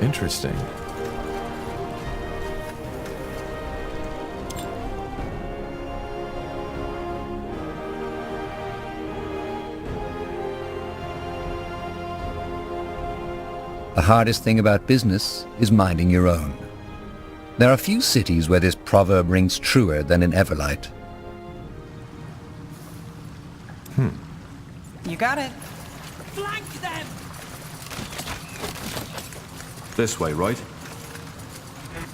Interesting. The hardest thing about business is minding your own. There are few cities where this proverb rings truer than in Everlight. You got it. Flank them! This way, right?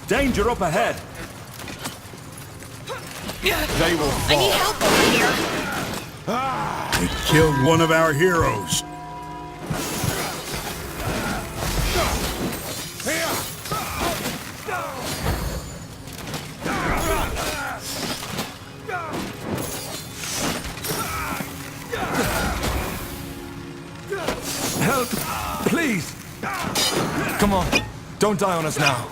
Danger up ahead! They will fall. I need help over here. They killed one of our heroes. Help! Please! Come on, don't die on us now.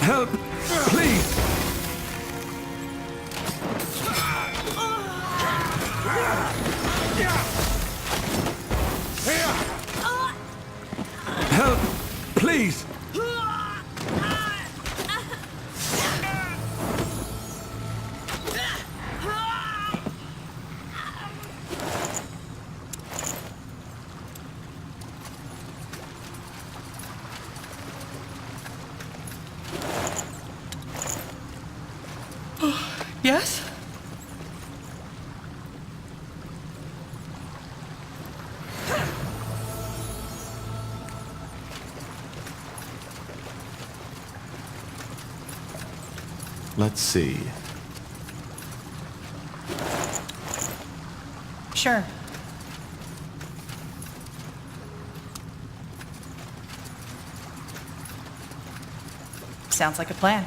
Help! Please! Help! Please! Yes? Let's see. Sure. Sounds like a plan.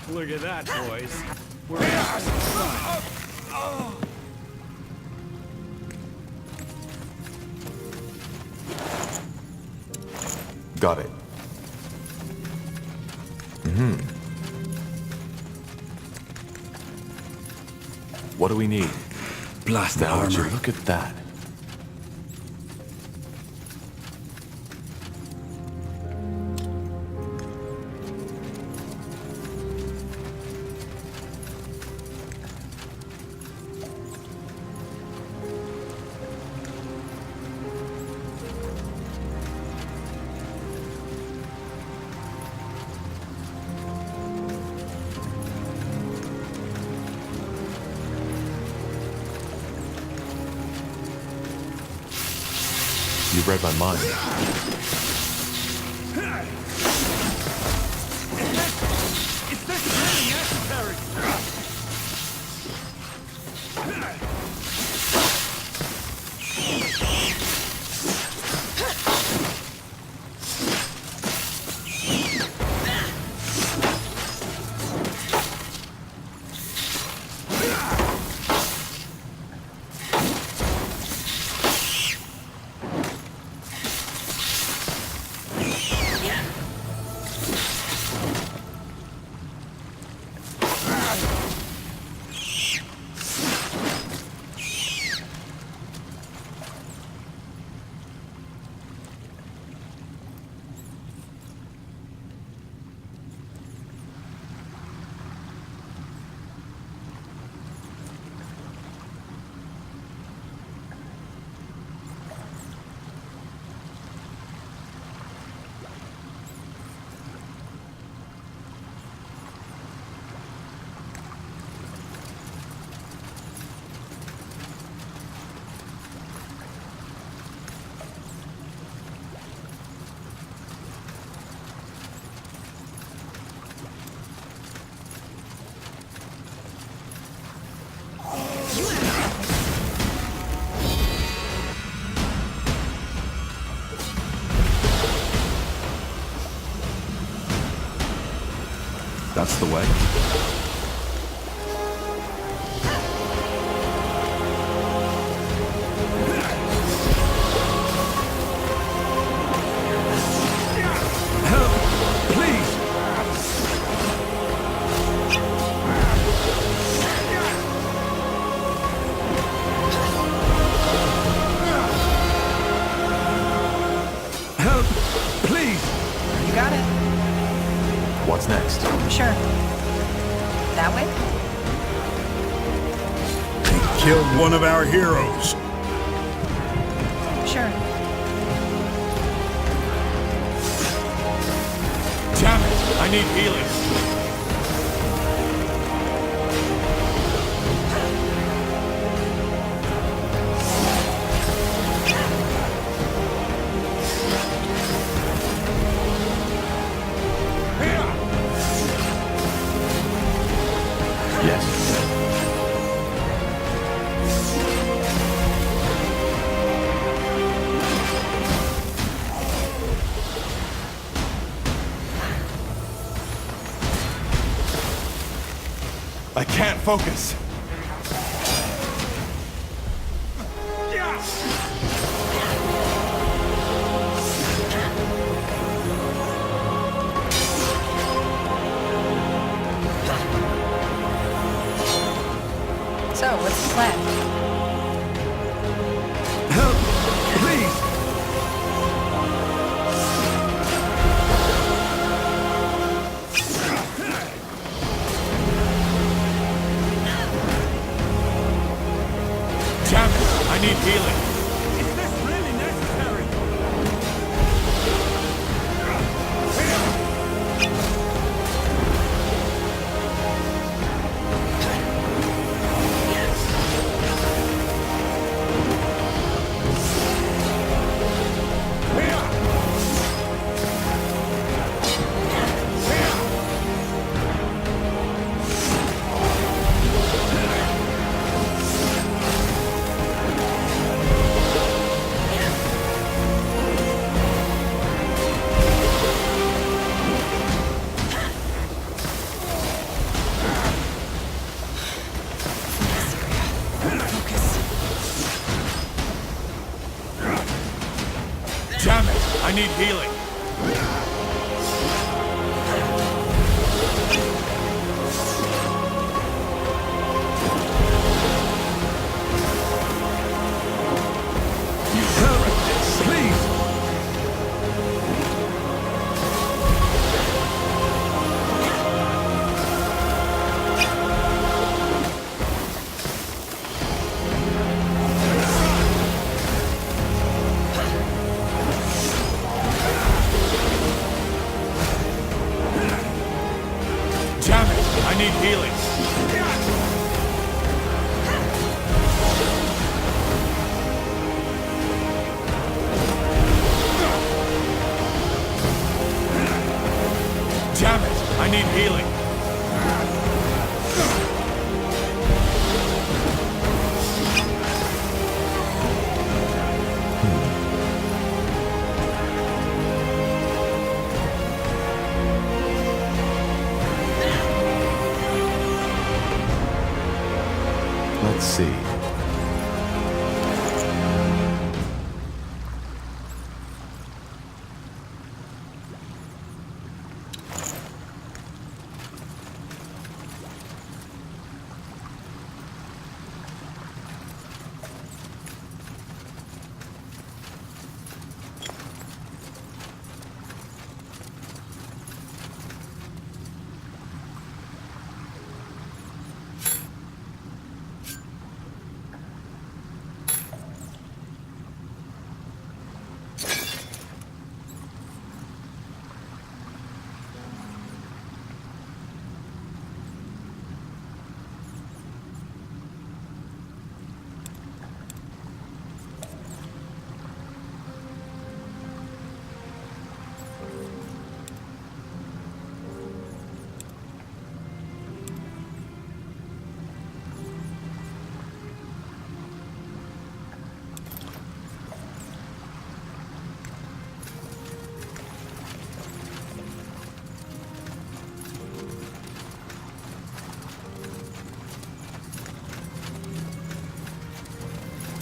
Look at that, boys. Got it. What do we need? Blast the Would you armor. look at that? You read my mind. Is this really necessary? That's the way. You got it. What's next? Sure. That way? They killed one of our heroes. Sure. Damn it! I need healing. Yes. I can't focus. So, what's the plan? Help! Please! Damn it! I need healing. Is this really necessary? Damn it! I need healing. Help! Please! Damn it! I need healing. Damn it! I need healing. Let's see.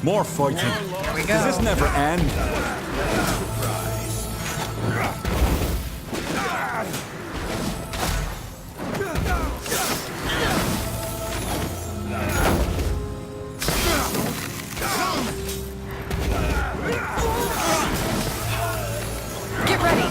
More fighting. Here we Does this go. never end? Get ready.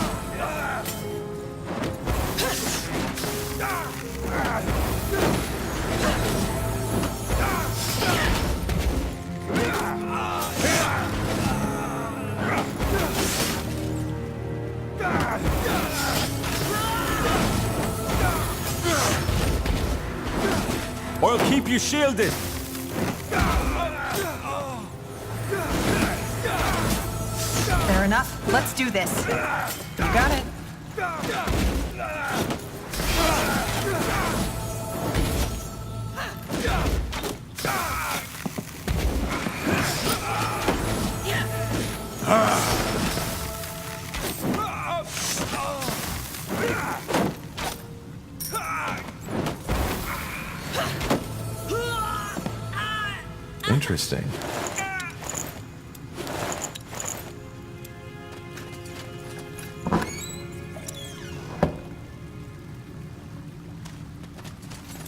I'll keep you shielded. Fair enough. Let's do this. You got it. Interesting.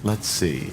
Let's see.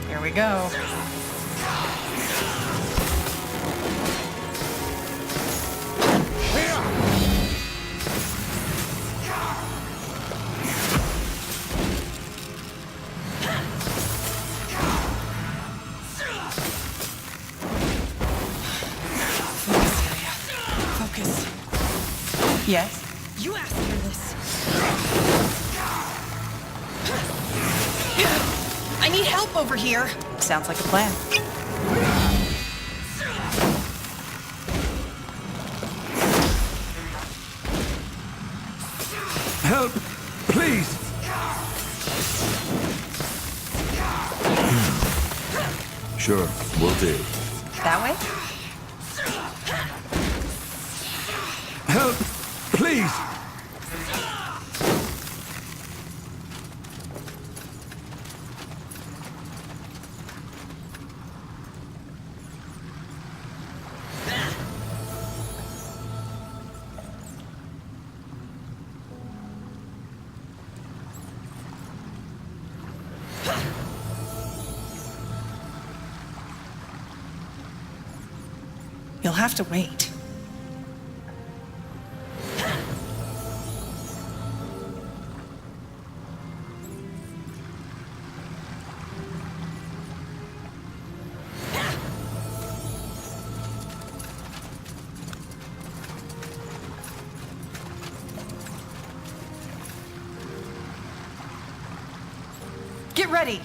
Here we go. Focus. Yes? You asked for this. I need help over here. Sounds like a plan. Help, please. Sure, will do. That way? Help, please. You'll have to wait. Get ready.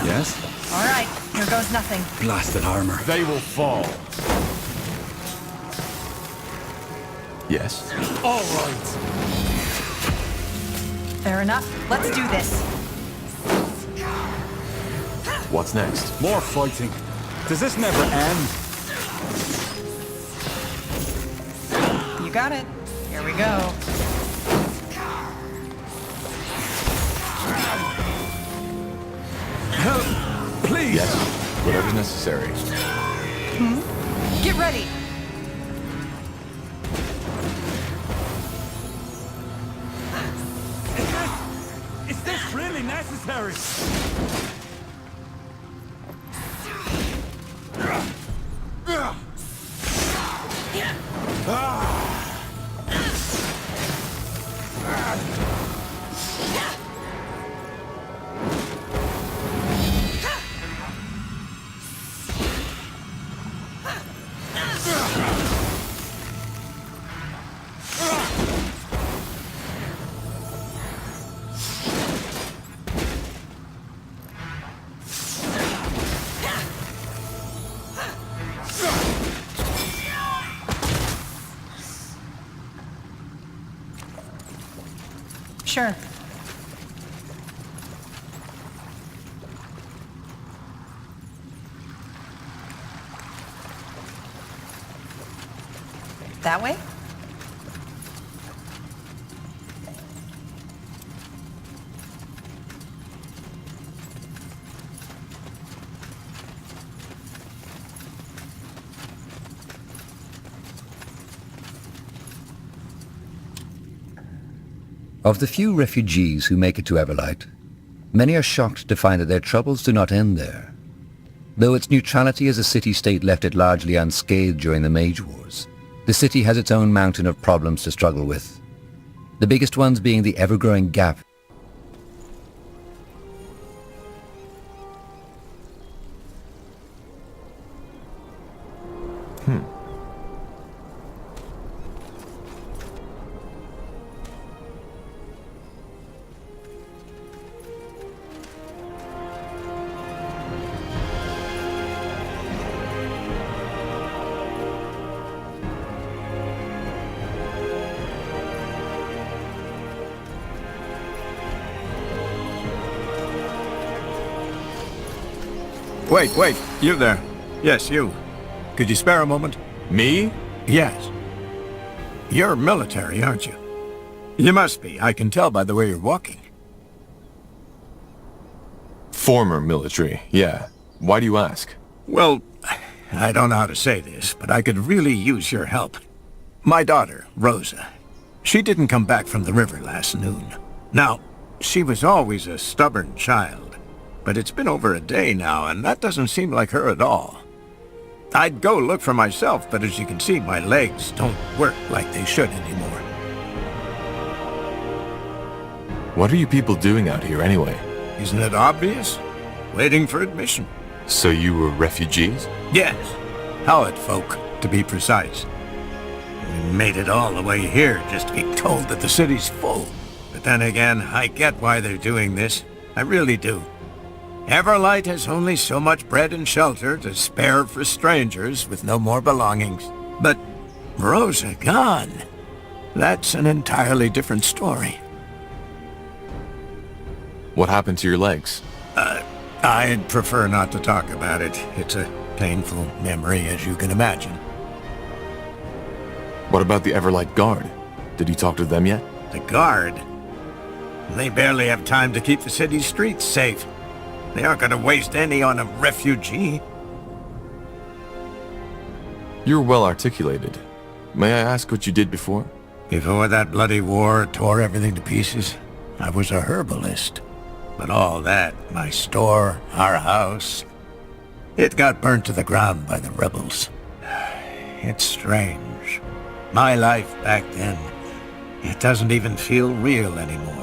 Yes? All right, here goes nothing. Blasted armor. They will fall. Yes. All right. Fair enough. Let's do this. What's next? More fighting. Does this never end? You got it. Here we go. Help, please. Yes. Whatever's necessary. Get ready. Is this really necessary? Sure. That way? Of the few refugees who make it to Everlight, many are shocked to find that their troubles do not end there. Though its neutrality as a city-state left it largely unscathed during the Mage Wars, the city has its own mountain of problems to struggle with. The biggest ones being the ever-growing gap Wait, you there. Yes, you. Could you spare a moment? Me? Yes. You're military, aren't you? You must be. I can tell by the way you're walking. Former military, yeah. Why do you ask? Well, I don't know how to say this, but I could really use your help. My daughter, Rosa, she didn't come back from the river last noon. Now, she was always a stubborn child. But it's been over a day now, and that doesn't seem like her at all. I'd go look for myself, but as you can see, my legs don't work like they should anymore. What are you people doing out here anyway? Isn't it obvious? Waiting for admission. So you were refugees? Yes. Howard folk, to be precise. We made it all the way here just to be told that the city's full. But then again, I get why they're doing this. I really do. Everlight has only so much bread and shelter to spare for strangers with no more belongings. But Rosa gone. That's an entirely different story. What happened to your legs? I'd prefer not to talk about it. It's a painful memory, as you can imagine. What about the Everlight Guard? Did you talk to them yet? The guard? They barely have time to keep the city's streets safe. They aren't going to waste any on a refugee. You're well articulated. May I ask what you did before? Before that bloody war tore everything to pieces, I was a herbalist. But all that, my store, our house, it got burnt to the ground by the rebels. It's strange. My life back then, it doesn't even feel real anymore.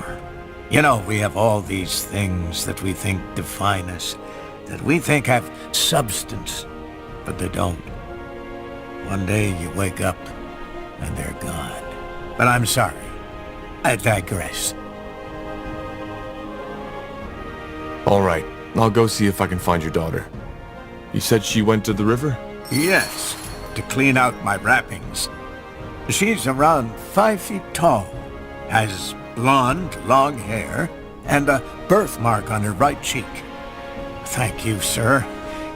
You know, we have all these things that we think define us, that we think have substance, but they don't. One day you wake up, and they're gone. But I'm sorry. I digress. All right, I'll go see if I can find your daughter. You said she went to the river? Yes, to clean out my wrappings. She's around 5 feet tall, has blonde, long hair, and a birthmark on her right cheek. Thank you, sir.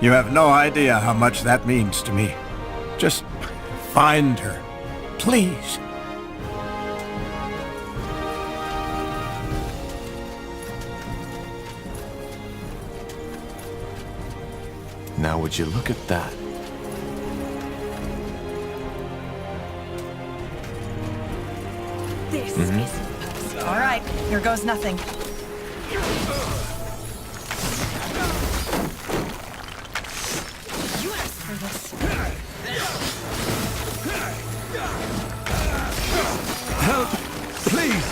You have no idea how much that means to me. Just find her, please. Now would you look at that? This is All right, here goes nothing. You asked for this. Help! Please!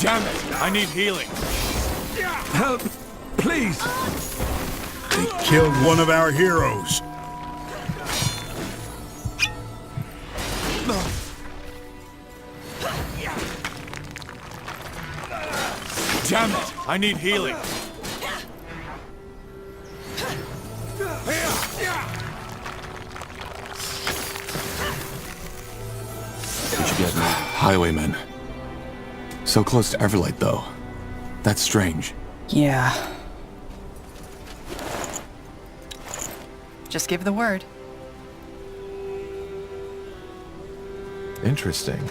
Damn it! I need healing. Help! Please! They killed one of our heroes. Damn it! I need healing. Highwaymen. So close to Everlight, though. That's strange. Yeah. Just give the word. Interesting.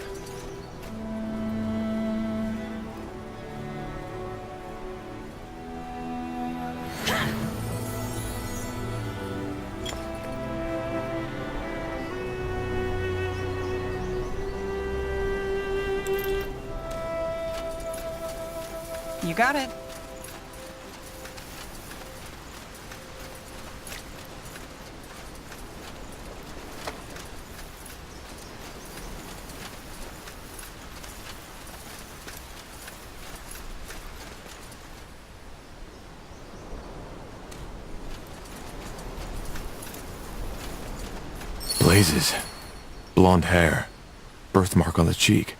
You got it. Blazes. Blonde hair. Birthmark on the cheek.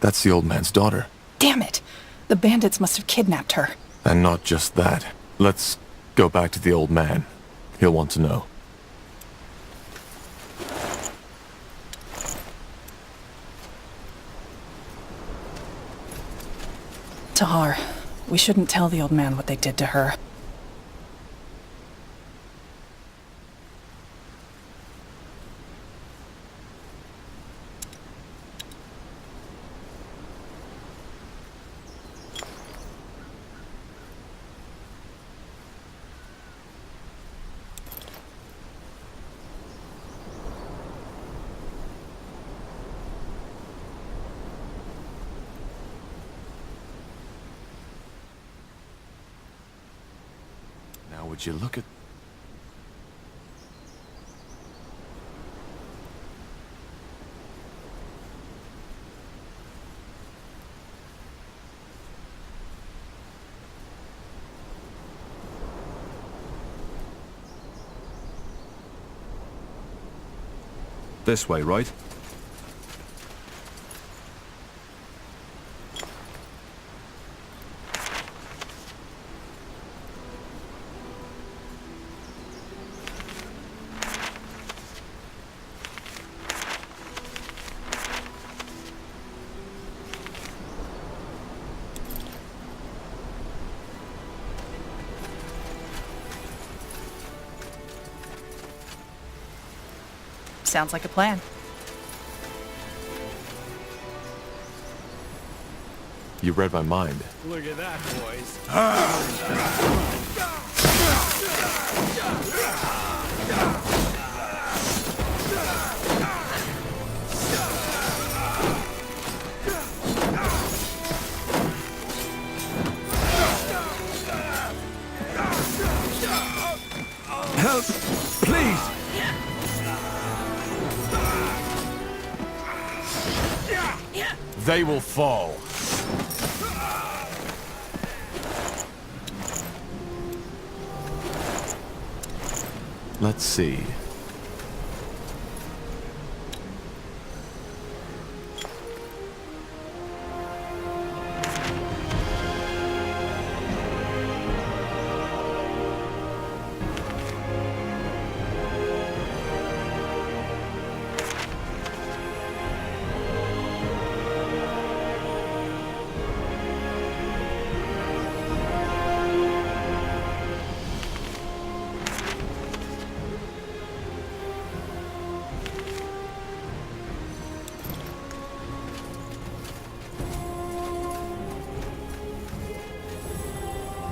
That's the old man's daughter. Damn it. The bandits must have kidnapped her. And not just that. Let's go back to the old man. He'll want to know. Tahar, we shouldn't tell the old man what they did to her. Now would you look at... This way, right? Sounds like a plan. You read my mind. Look at that, boys. Help! Please! They will fall. Let's see.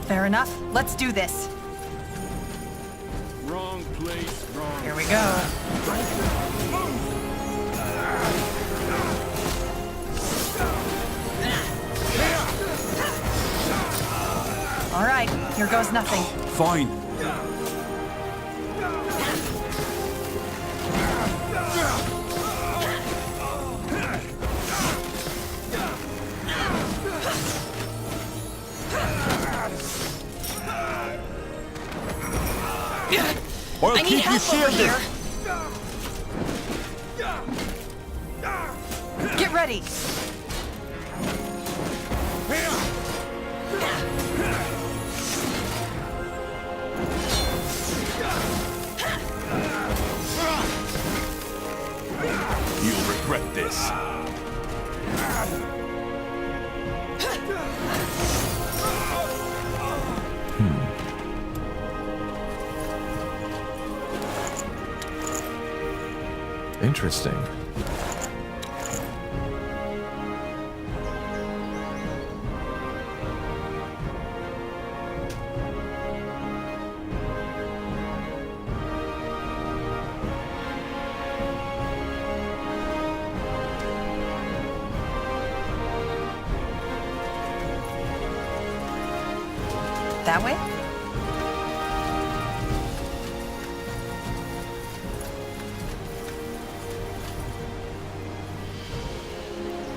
Fair enough. Let's do this. Wrong place, wrong. Here we go. All right, here goes nothing. Fine. I need help over here. Get ready. You'll regret this. Interesting. That way?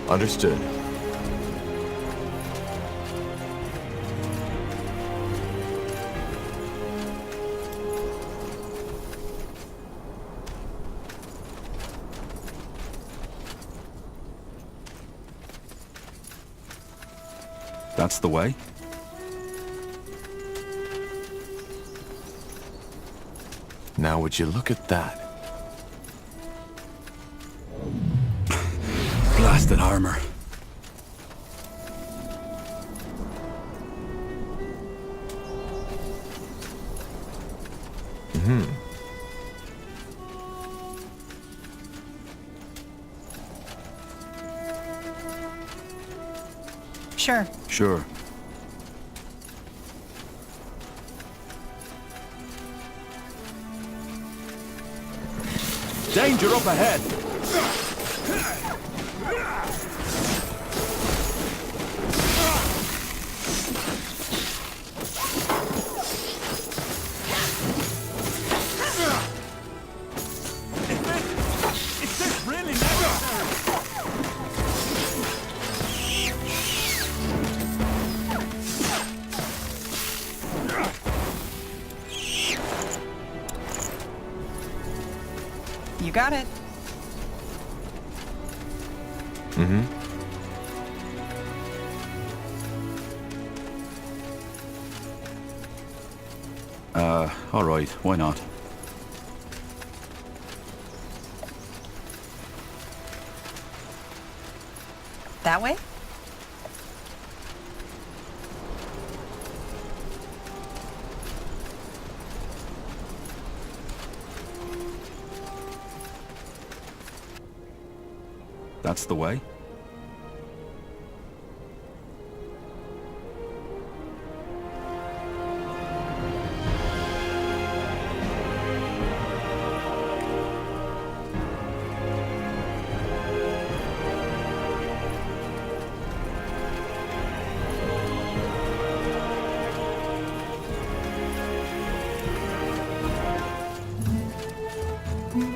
Understood. That's the way? Now would you look at that? Blasted armor. Sure. Sure. Danger up ahead! Is this really necessary? You got it. All right, why not? That way? That's the way?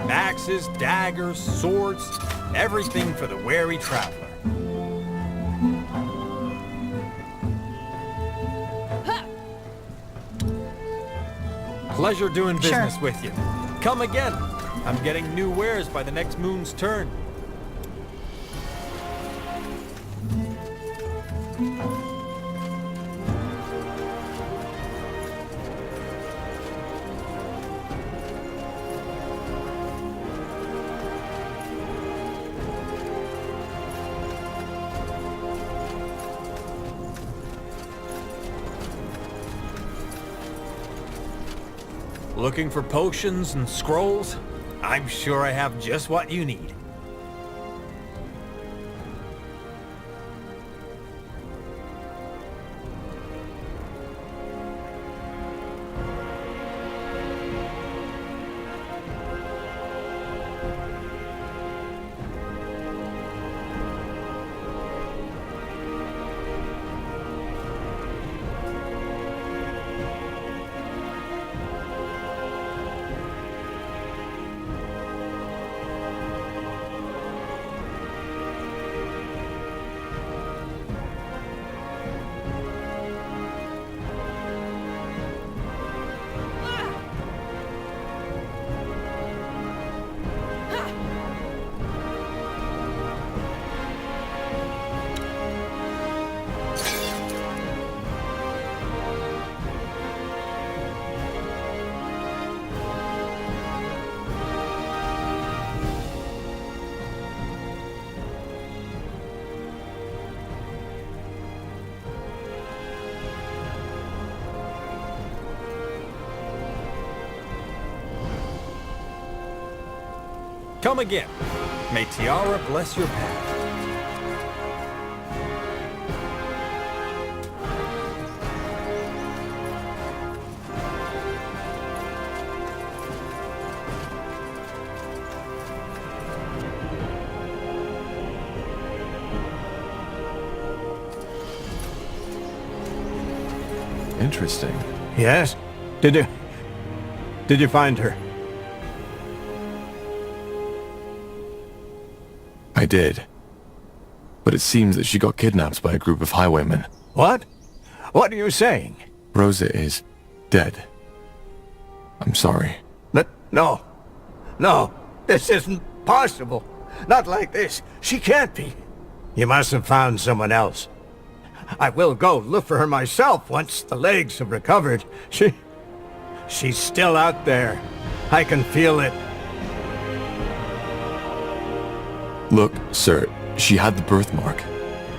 Axes, daggers, swords, everything for the wary traveler. Pleasure doing business with you. Come again. I'm getting new wares by the next moon's turn. Looking for potions and scrolls? I'm sure I have just what you need. Come again. May Tiara bless your path. Interesting. Yes? Did you find her? I did. But it seems that she got kidnapped by a group of highwaymen. What? What are you saying? Rosa is dead. I'm sorry. No. No. This isn't possible. Not like this. She can't be. You must have found someone else. I will go look for her myself once the legs have recovered. She's still out there. I can feel it. Look, sir, she had the birthmark.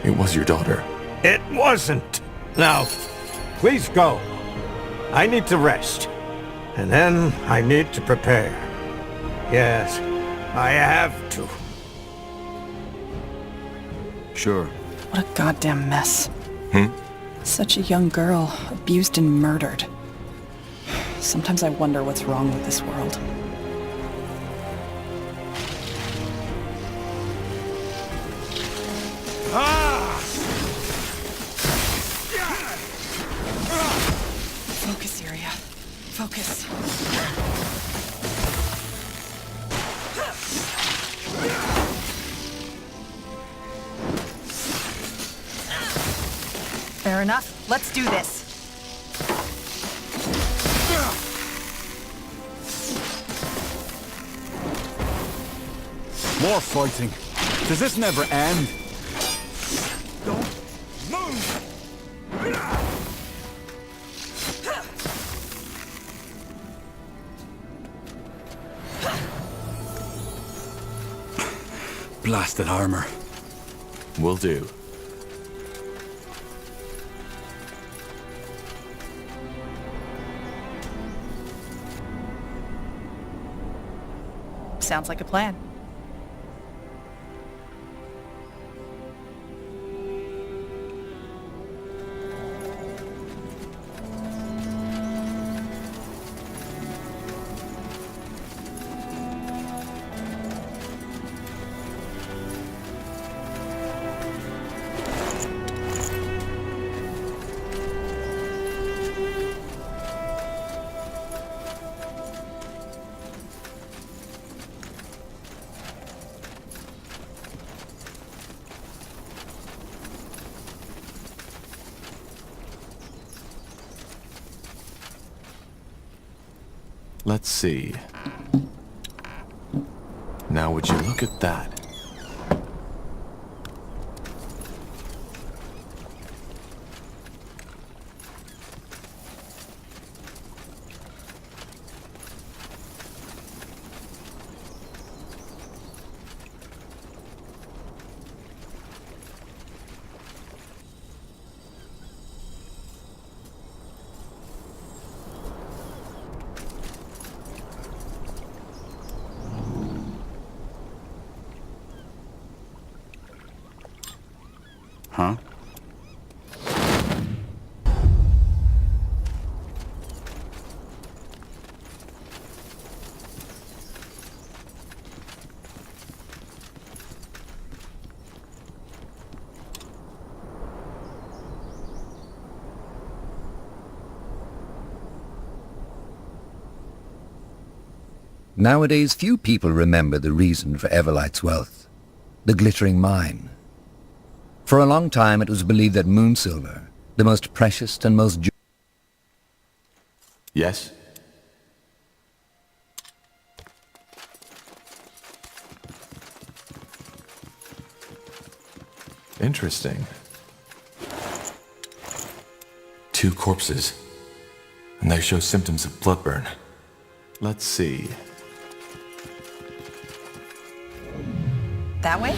It was your daughter. It wasn't. Now, please go. I need to rest. And then I need to prepare. Yes, I have to. Sure. What a goddamn mess. Hmm? Such a young girl, abused and murdered. Sometimes I wonder what's wrong with this world. Focus, Iria. Focus. Fair enough. Let's do this. More fighting. Does this never end? Don't move! Blasted armor. Will do. Sounds like a plan. Let's see. Now would you look at that? Huh? Nowadays, few people remember the reason for Everlight's wealth, the glittering mine. For a long time, it was believed that moon silver, the most precious and most... Yes? Interesting. 2 corpses, and they show symptoms of bloodburn. Let's see. That way?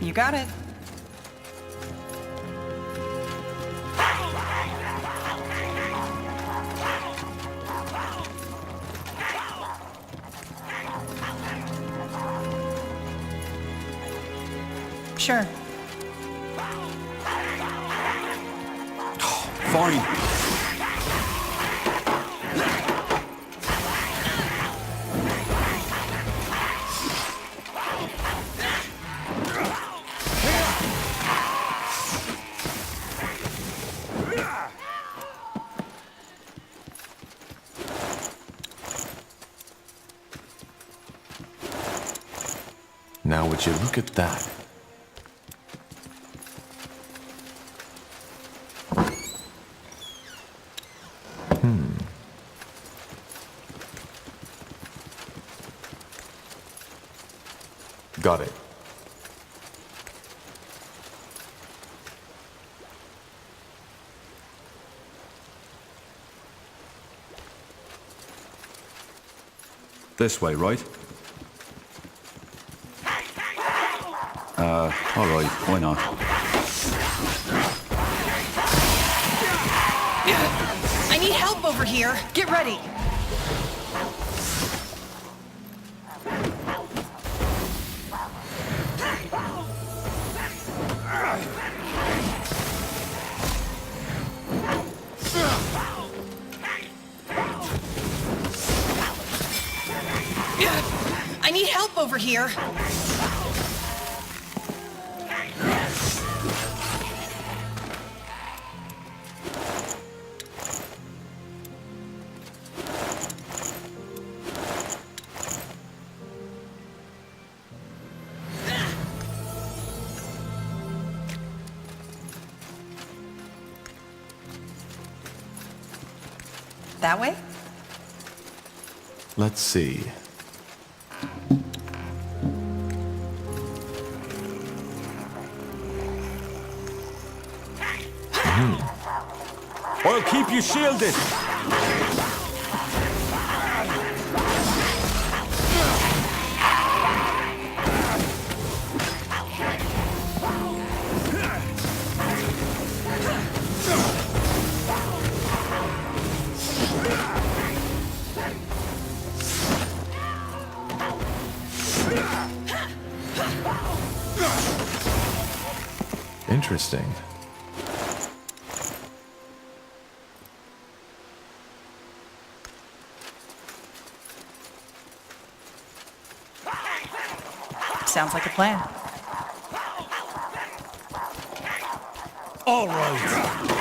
You got it. Sure. Fine. Now would you look at that? Got it. This way, right? Alright, why not? I need help over here. Get ready. I need help over here. That way? Let's see. I'll keep you shielded! Interesting. Sounds like a plan. All right.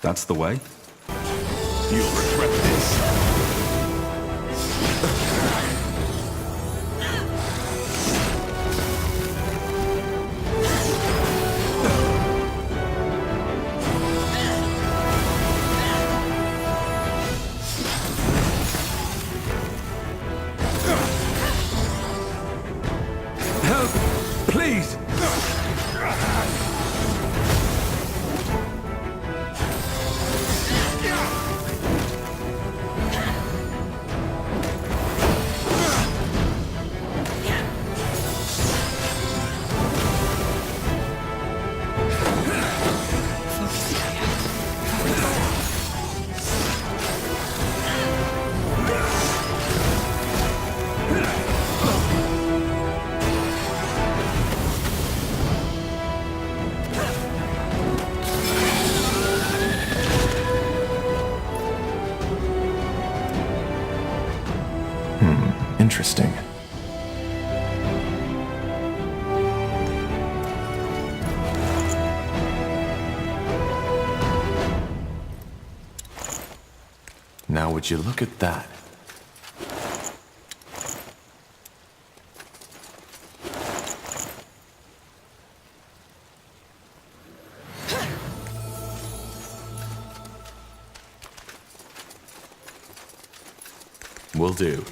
That's the way? You'll regret this. Help! Please! would you look at that? Will do.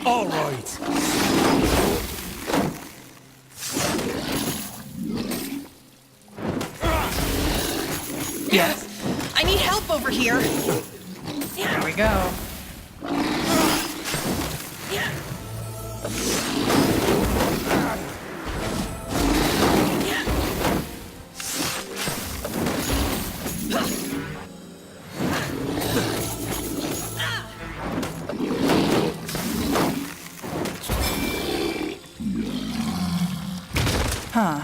All right. Yes. I need help over here. Here we go. Huh.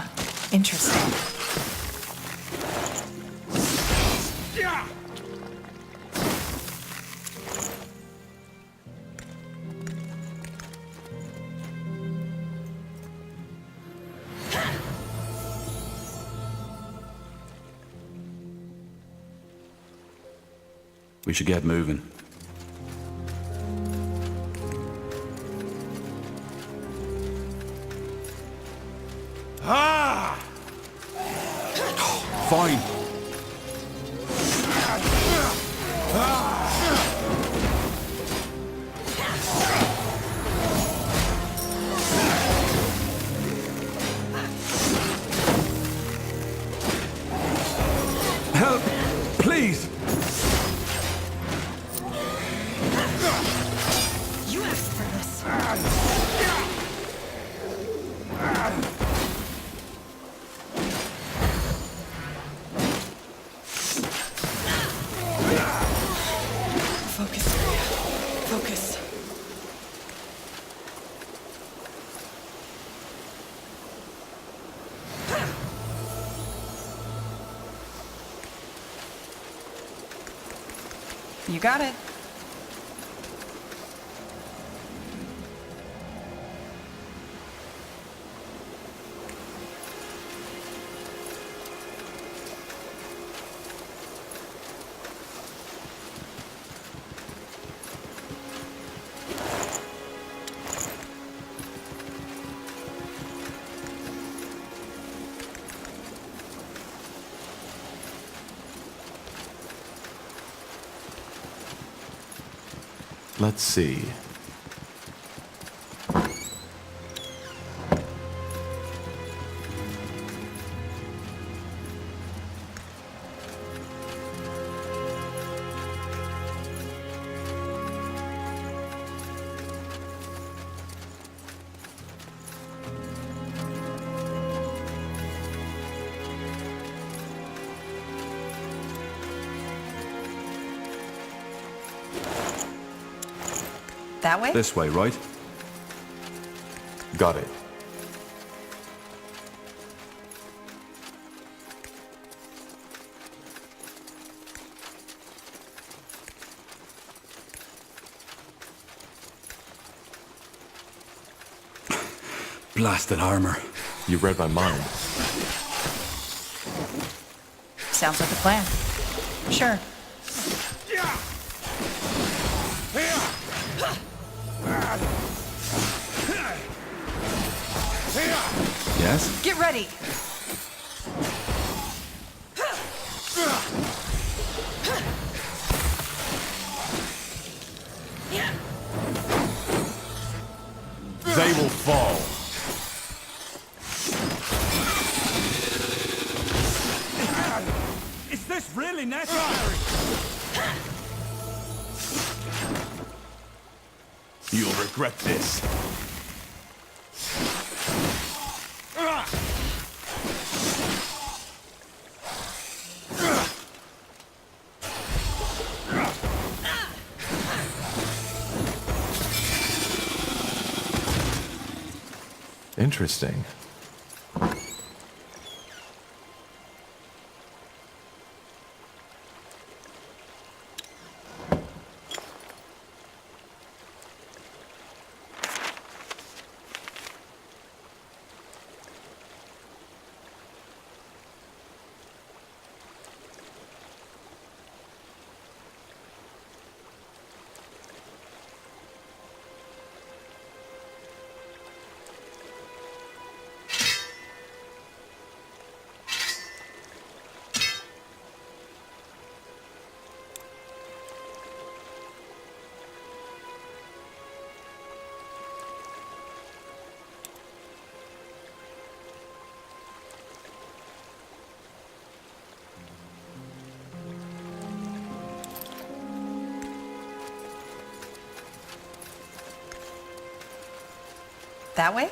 Interesting. We should get moving. Fine. Help! Please! You asked for this. Focus, Maria. Focus. You got it. Let's see. That way? This way, right? Got it. Blasted armor. You read my mind. Sounds like a plan. Sure. Yes? Get ready. They will fall. Is this really necessary? You'll regret this. Interesting. That way?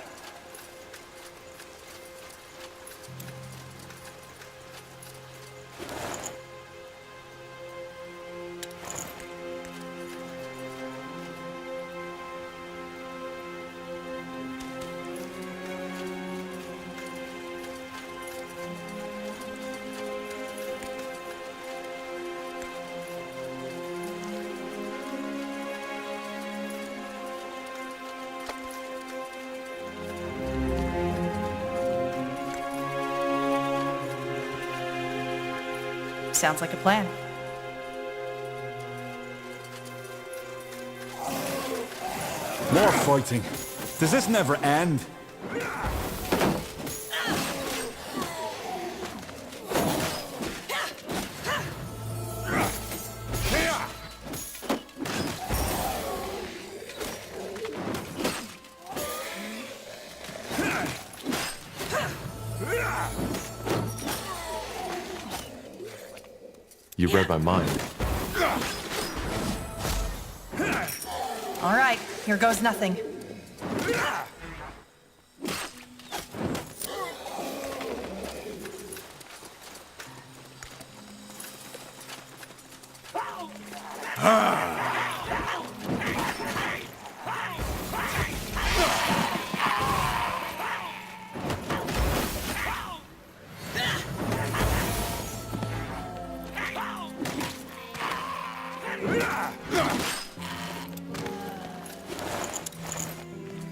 Sounds like a plan. More fighting. Does this never end? You read my mind. All right, here goes nothing.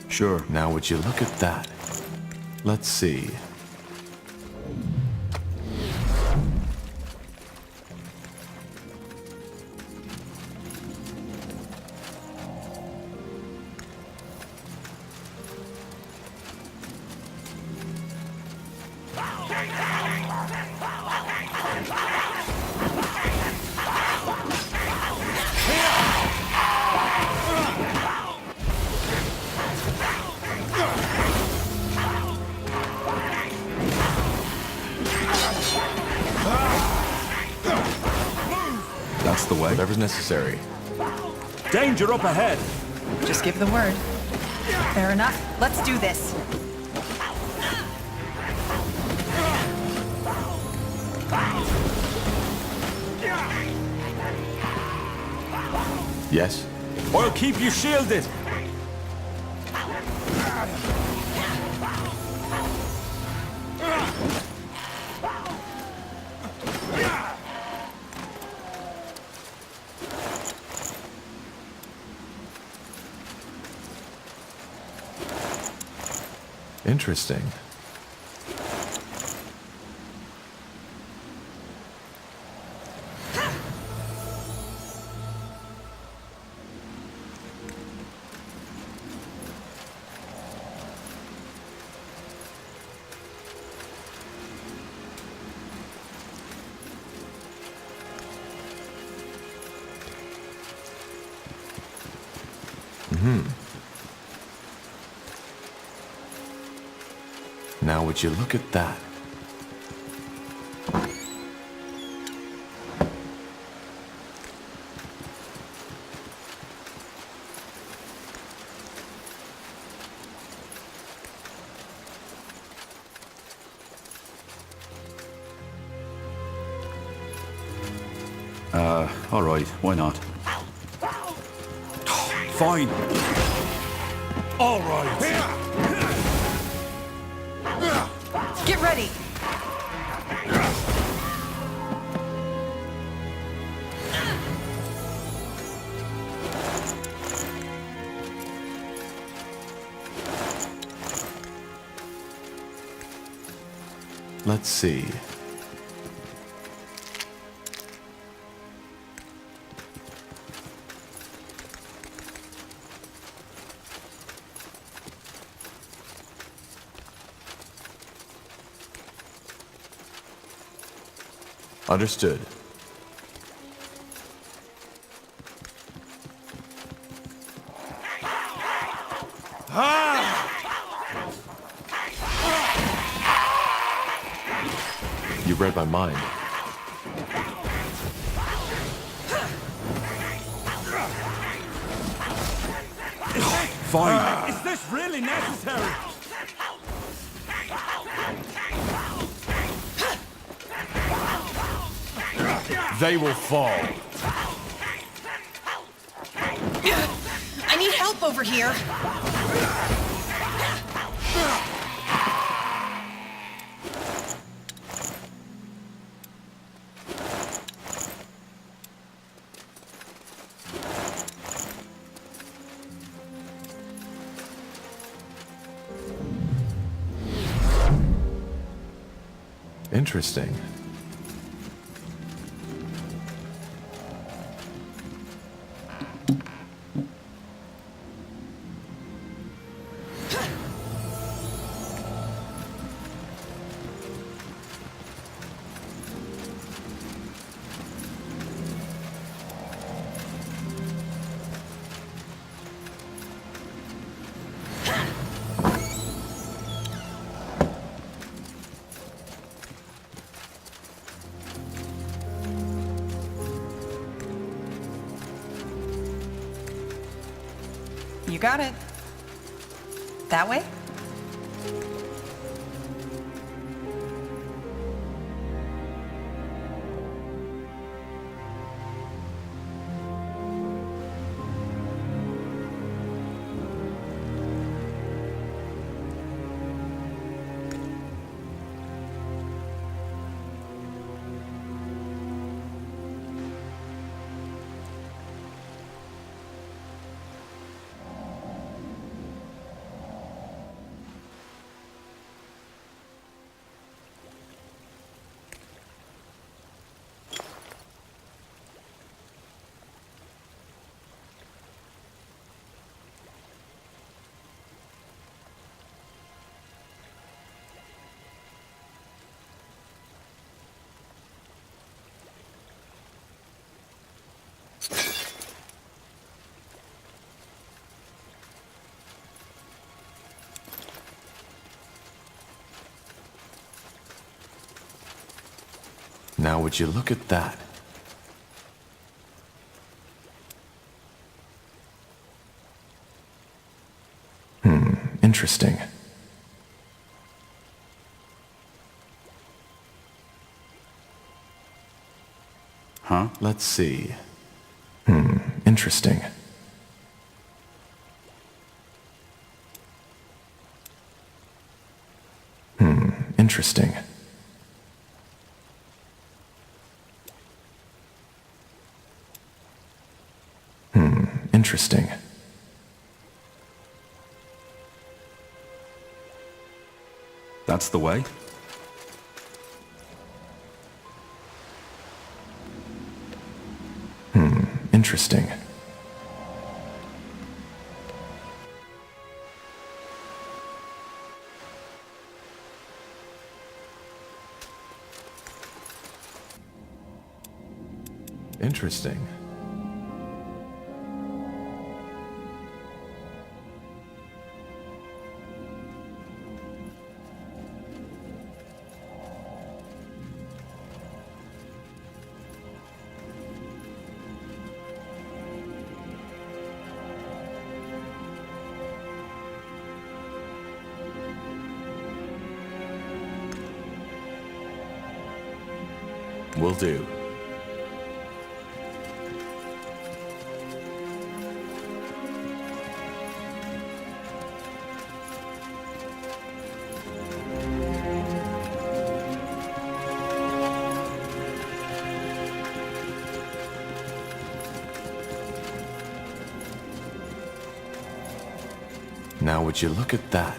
Sure. Now would you look at that? Let's see. That's the way. Whatever's necessary. Danger up ahead. Just give the word. Fair enough. Let's do this. Yes? I'll keep you shielded. Interesting. Now would you look at that? All right, why not? Fine. All right. Get ready. Let's see. Understood. You read my mind. fight. Is this really necessary? They will fall. I need help over here. Interesting. You got it. That way? Now would you look at that? Interesting. Huh? Let's see. Interesting. Interesting. Interesting. That's the way. Interesting. Interesting. Will do. Now would you look at that?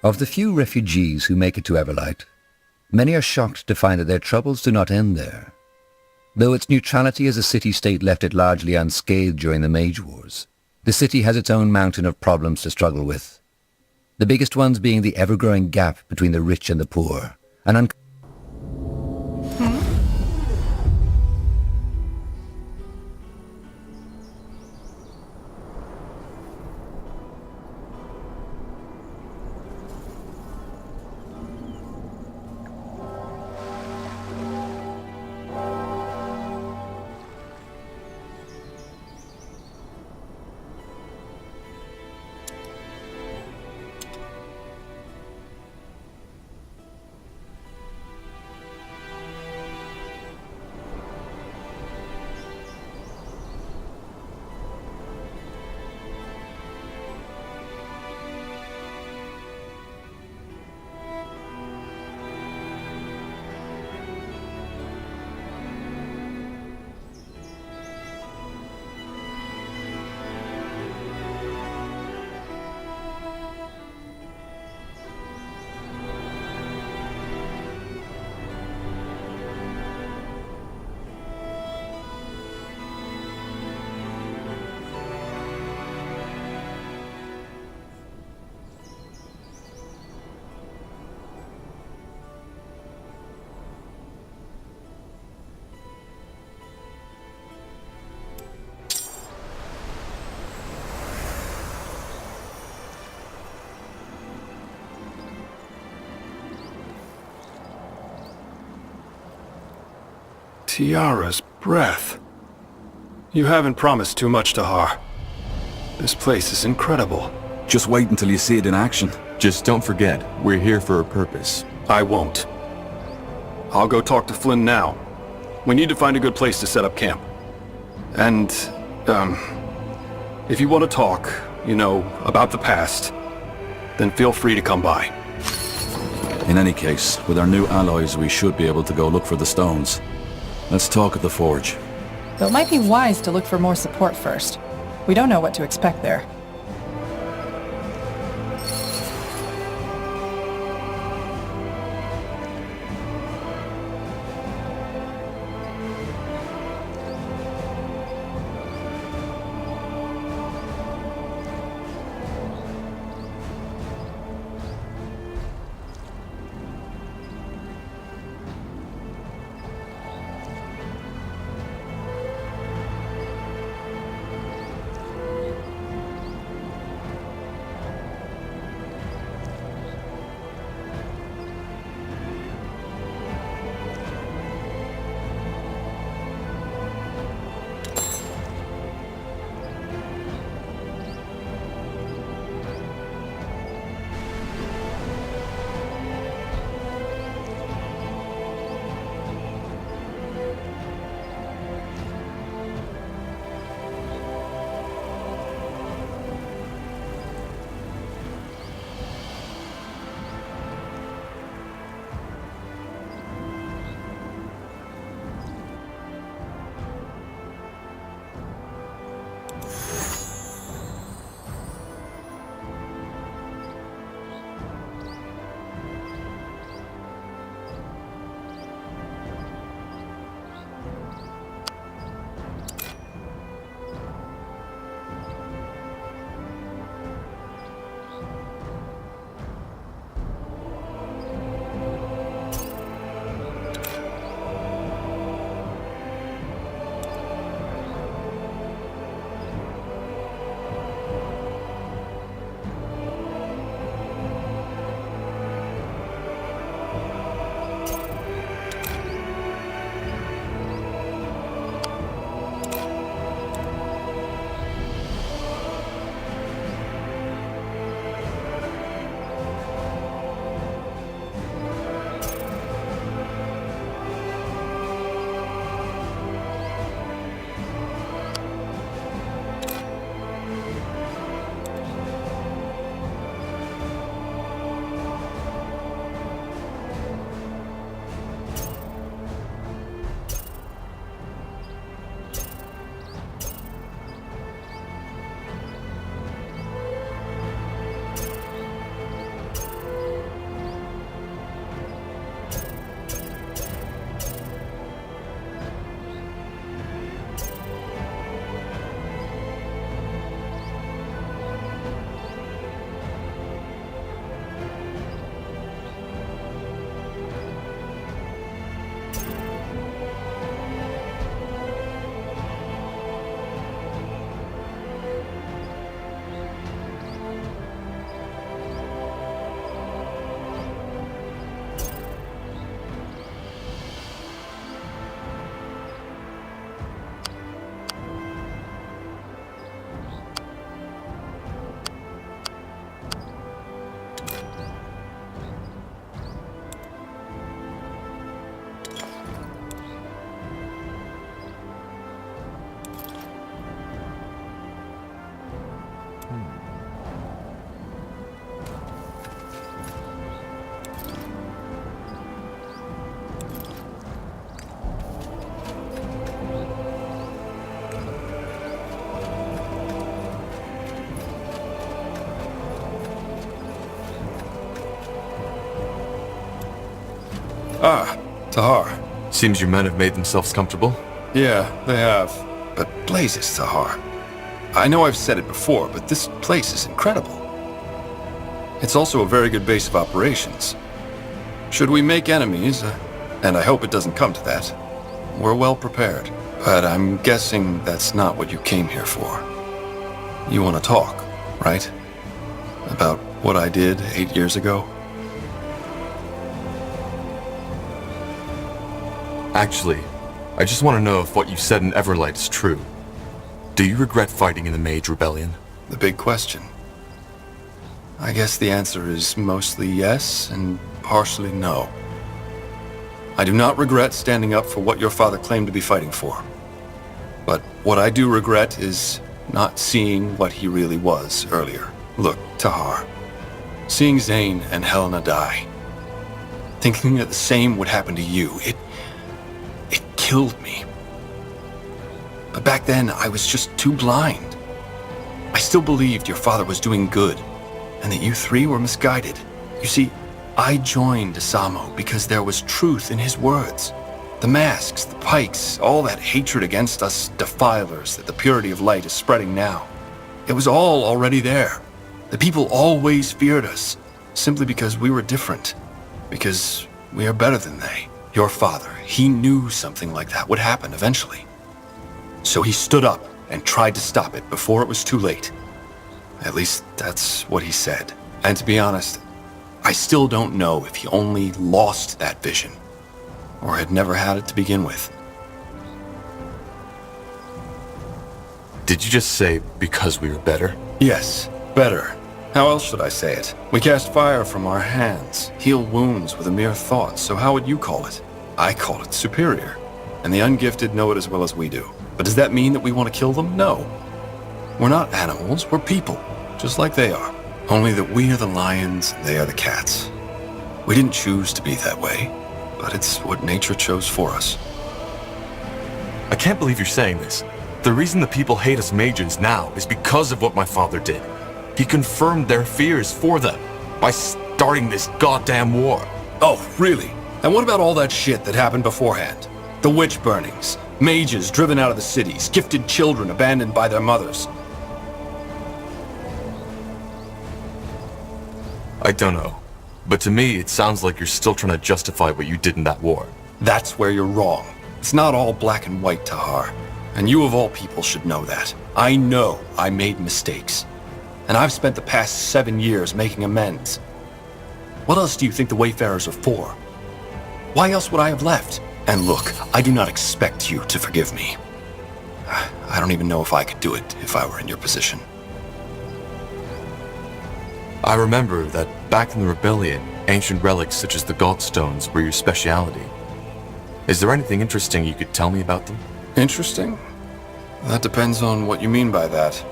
Of the few refugees who make it to Everlight, many are shocked to find that their troubles do not end there. Though its neutrality as a city-state left it largely unscathed during the Mage Wars, the city has its own mountain of problems to struggle with. The biggest ones being the ever-growing gap between the rich and the poor, an Tiara's breath. You haven't promised too much, Tahar. This place is incredible. Just wait until you see it in action. Just don't forget, we're here for a purpose. I won't. I'll go talk to Flynn now. We need to find a good place to set up camp. And, if you want to talk, you know, about the past, then feel free to come by. In any case, with our new alloys, we should be able to go look for the stones. Let's talk at the forge. Though it might be wise to look for more support first. We don't know what to expect there. Ah, Tahar. Seems your men have made themselves comfortable. Yeah, they have. But blazes, Tahar. I know I've said it before, but this place is incredible. It's also a very good base of operations. Should we make enemies, and I hope it doesn't come to that, we're well prepared. But I'm guessing that's not what you came here for. You want to talk, right? About what I did 8 years ago? Actually, I just want to know if what you said in Everlight is true. Do you regret fighting in the Mage Rebellion? The big question. I guess the answer is mostly yes and partially no. I do not regret standing up for what your father claimed to be fighting for. But what I do regret is not seeing what he really was earlier. Look, Tahar. Seeing Zane and Helena die. Thinking that the same would happen to you. It killed me. But back then, I was just too blind. I still believed your father was doing good, and that you three were misguided. You see, I joined Asamo because there was truth in his words. The masks, the pikes, all that hatred against us defilers that the purity of light is spreading now. It was all already there. The people always feared us, simply because we were different. Because we are better than they. Your father, he knew something like that would happen eventually. So he stood up and tried to stop it before it was too late. At least that's what he said. And to be honest, I still don't know if he only lost that vision, or had never had it to begin with. Did you just say because we were better? Yes, better. How else should I say it? We cast fire from our hands, heal wounds with a mere thought, so how would you call it? I call it superior, and the ungifted know it as well as we do. But does that mean that we want to kill them? No. We're not animals, we're people, just like they are. Only that we are the lions, and they are the cats. We didn't choose to be that way, but it's what nature chose for us. I can't believe you're saying this. The reason the people hate us mages now is because of what my father did. He confirmed their fears for them by starting this goddamn war. Oh, really? And what about all that shit that happened beforehand? The witch burnings, mages driven out of the cities, gifted children abandoned by their mothers. I don't know. But to me, it sounds like you're still trying to justify what you did in that war. That's where you're wrong. It's not all black and white, Tahar. And you of all people should know that. I know I made mistakes. And I've spent the past 7 years making amends. What else do you think the Wayfarers are for? Why else would I have left? And look, I do not expect you to forgive me. I don't even know if I could do it if I were in your position. I remember that back in the Rebellion, ancient relics such as the Godstones were your speciality. Is there anything interesting you could tell me about them? Interesting? That depends on what you mean by that.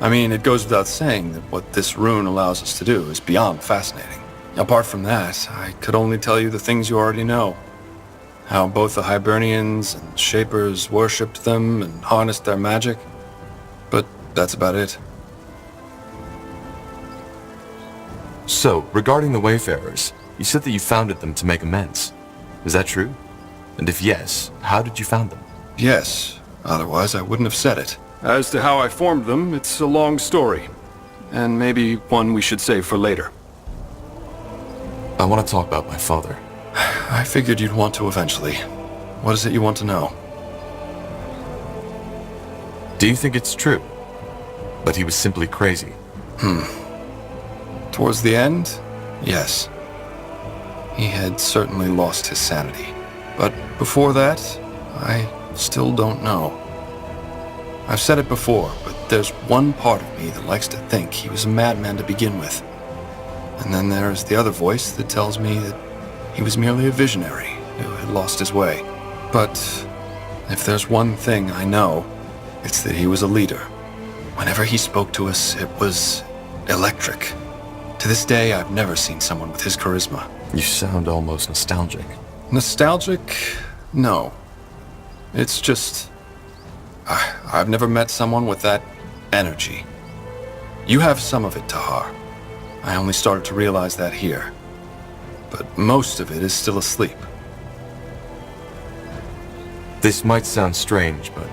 I mean, it goes without saying that what this rune allows us to do is beyond fascinating. Apart from that, I could only tell you the things you already know. How both the Hibernians and Shapers worshipped them and harnessed their magic. But that's about it. So, regarding the Wayfarers, you said that you founded them to make amends. Is that true? And if yes, how did you found them? Yes, otherwise I wouldn't have said it. As to how I formed them, it's a long story. And maybe one we should save for later. I want to talk about my father. I figured you'd want to eventually. What is it you want to know? Do you think it's true? But he was simply crazy. Towards the end, yes. He had certainly lost his sanity. But before that, I still don't know. I've said it before, but there's one part of me that likes to think he was a madman to begin with. And then there's the other voice that tells me that he was merely a visionary who had lost his way. But if there's one thing I know, it's that he was a leader. Whenever he spoke to us, it was electric. To this day, I've never seen someone with his charisma. You sound almost nostalgic. Nostalgic? No. It's just... I've never met someone with that energy. You have some of it, Tahar. I only started to realize that here. But most of it is still asleep. This might sound strange, but...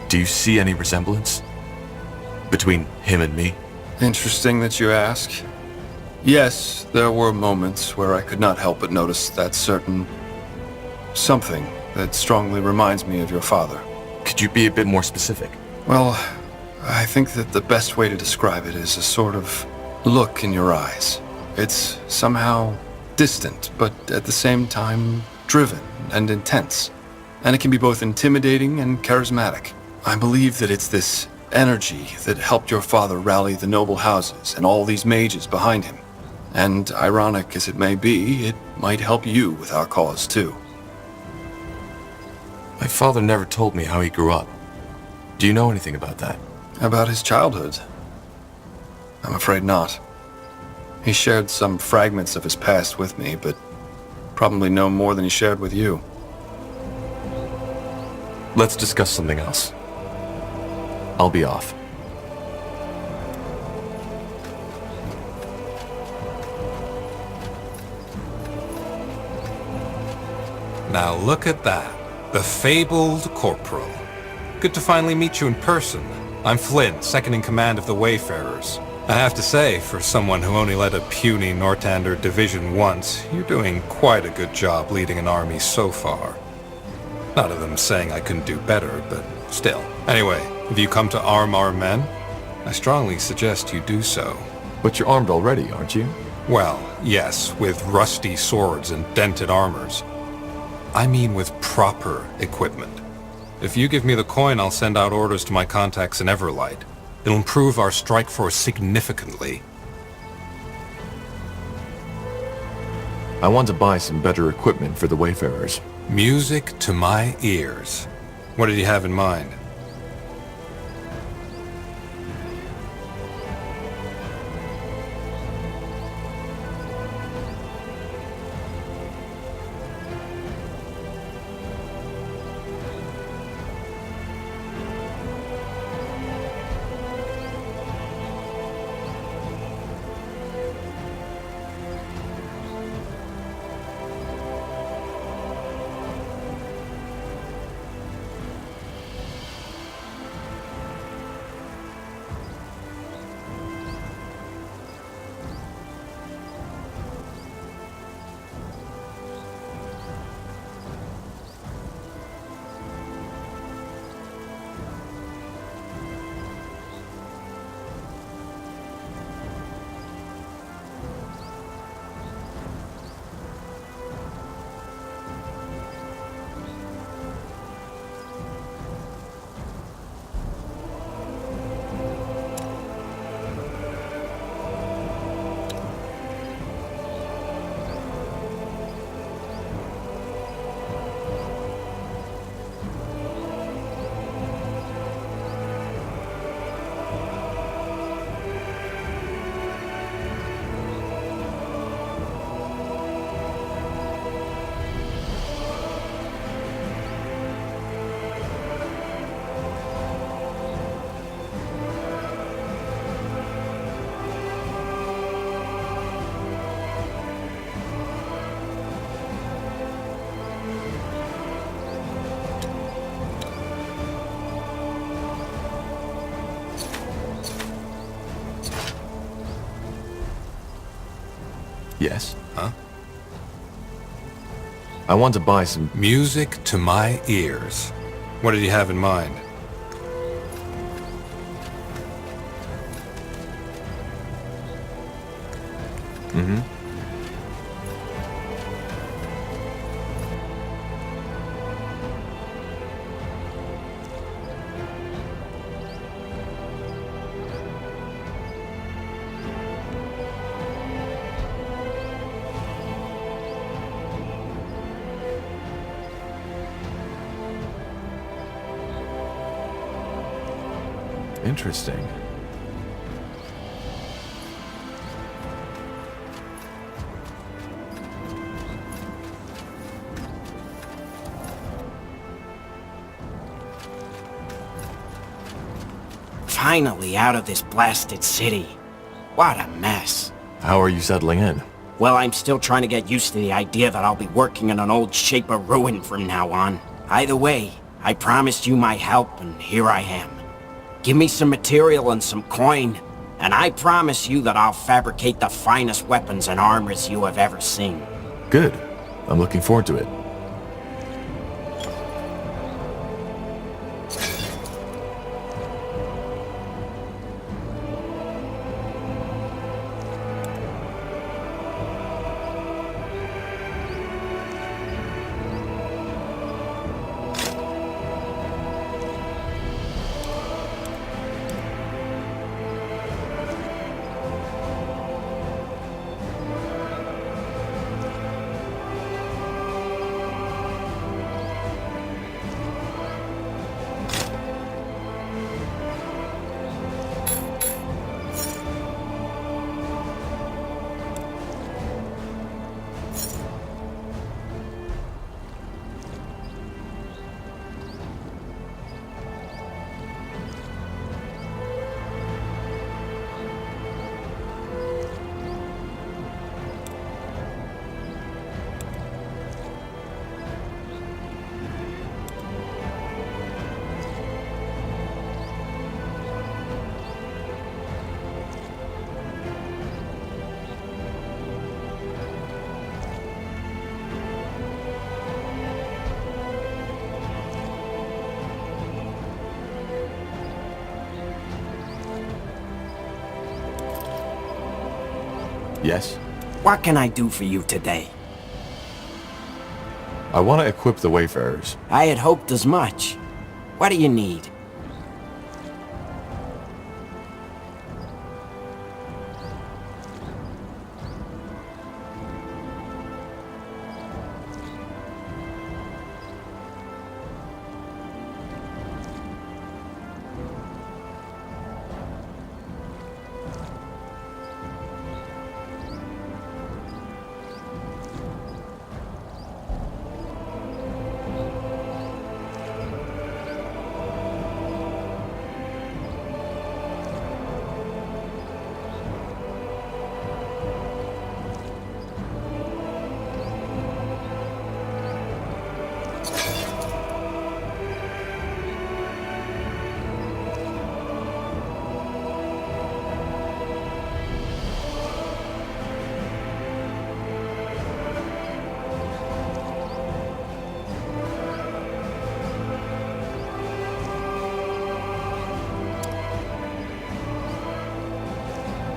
do you see any resemblance between him and me? Interesting that you ask. Yes, there were moments where I could not help but notice that certain... something that strongly reminds me of your father. Could you be a bit more specific? Well, I think that the best way to describe it is a sort of look in your eyes. It's somehow distant, but at the same time driven and intense. And it can be both intimidating and charismatic. I believe that it's this energy that helped your father rally the noble houses and all these mages behind him. And ironic as it may be, it might help you with our cause too. My father never told me how he grew up. Do you know anything about that? About his childhood? I'm afraid not. He shared some fragments of his past with me, but probably no more than he shared with you. Let's discuss something else. I'll be off. Now look at that. The fabled Corporal. Good to finally meet you in person. I'm Flynn, second in command of the Wayfarers. I have to say, for someone who only led a puny Northander division once, you're doing quite a good job leading an army so far. Not of them saying I couldn't do better, but still. Anyway, if you come to arm our men, I strongly suggest you do so. But you're armed already, aren't you? Well, yes, with rusty swords and dented armors. I mean with proper equipment. If you give me the coin, I'll send out orders to my contacts in Everlight. It'll improve our strike force significantly. I want to buy some better equipment for the Wayfarers. Music to my ears. What did you have in mind? Yes? Huh? I want to buy some... Music to my ears. What did you have in mind? Mm-hmm. Interesting. Finally out of this blasted city. What a mess. How are you settling in? Well, I'm still trying to get used to the idea that I'll be working in an old shape of ruin from now on. Either way, I promised you my help, and here I am. Give me some material and some coin, and I promise you that I'll fabricate the finest weapons and armors you have ever seen. Good. I'm looking forward to it. Yes? What can I do for you today? I want to equip the Wayfarers. I had hoped as much. What do you need?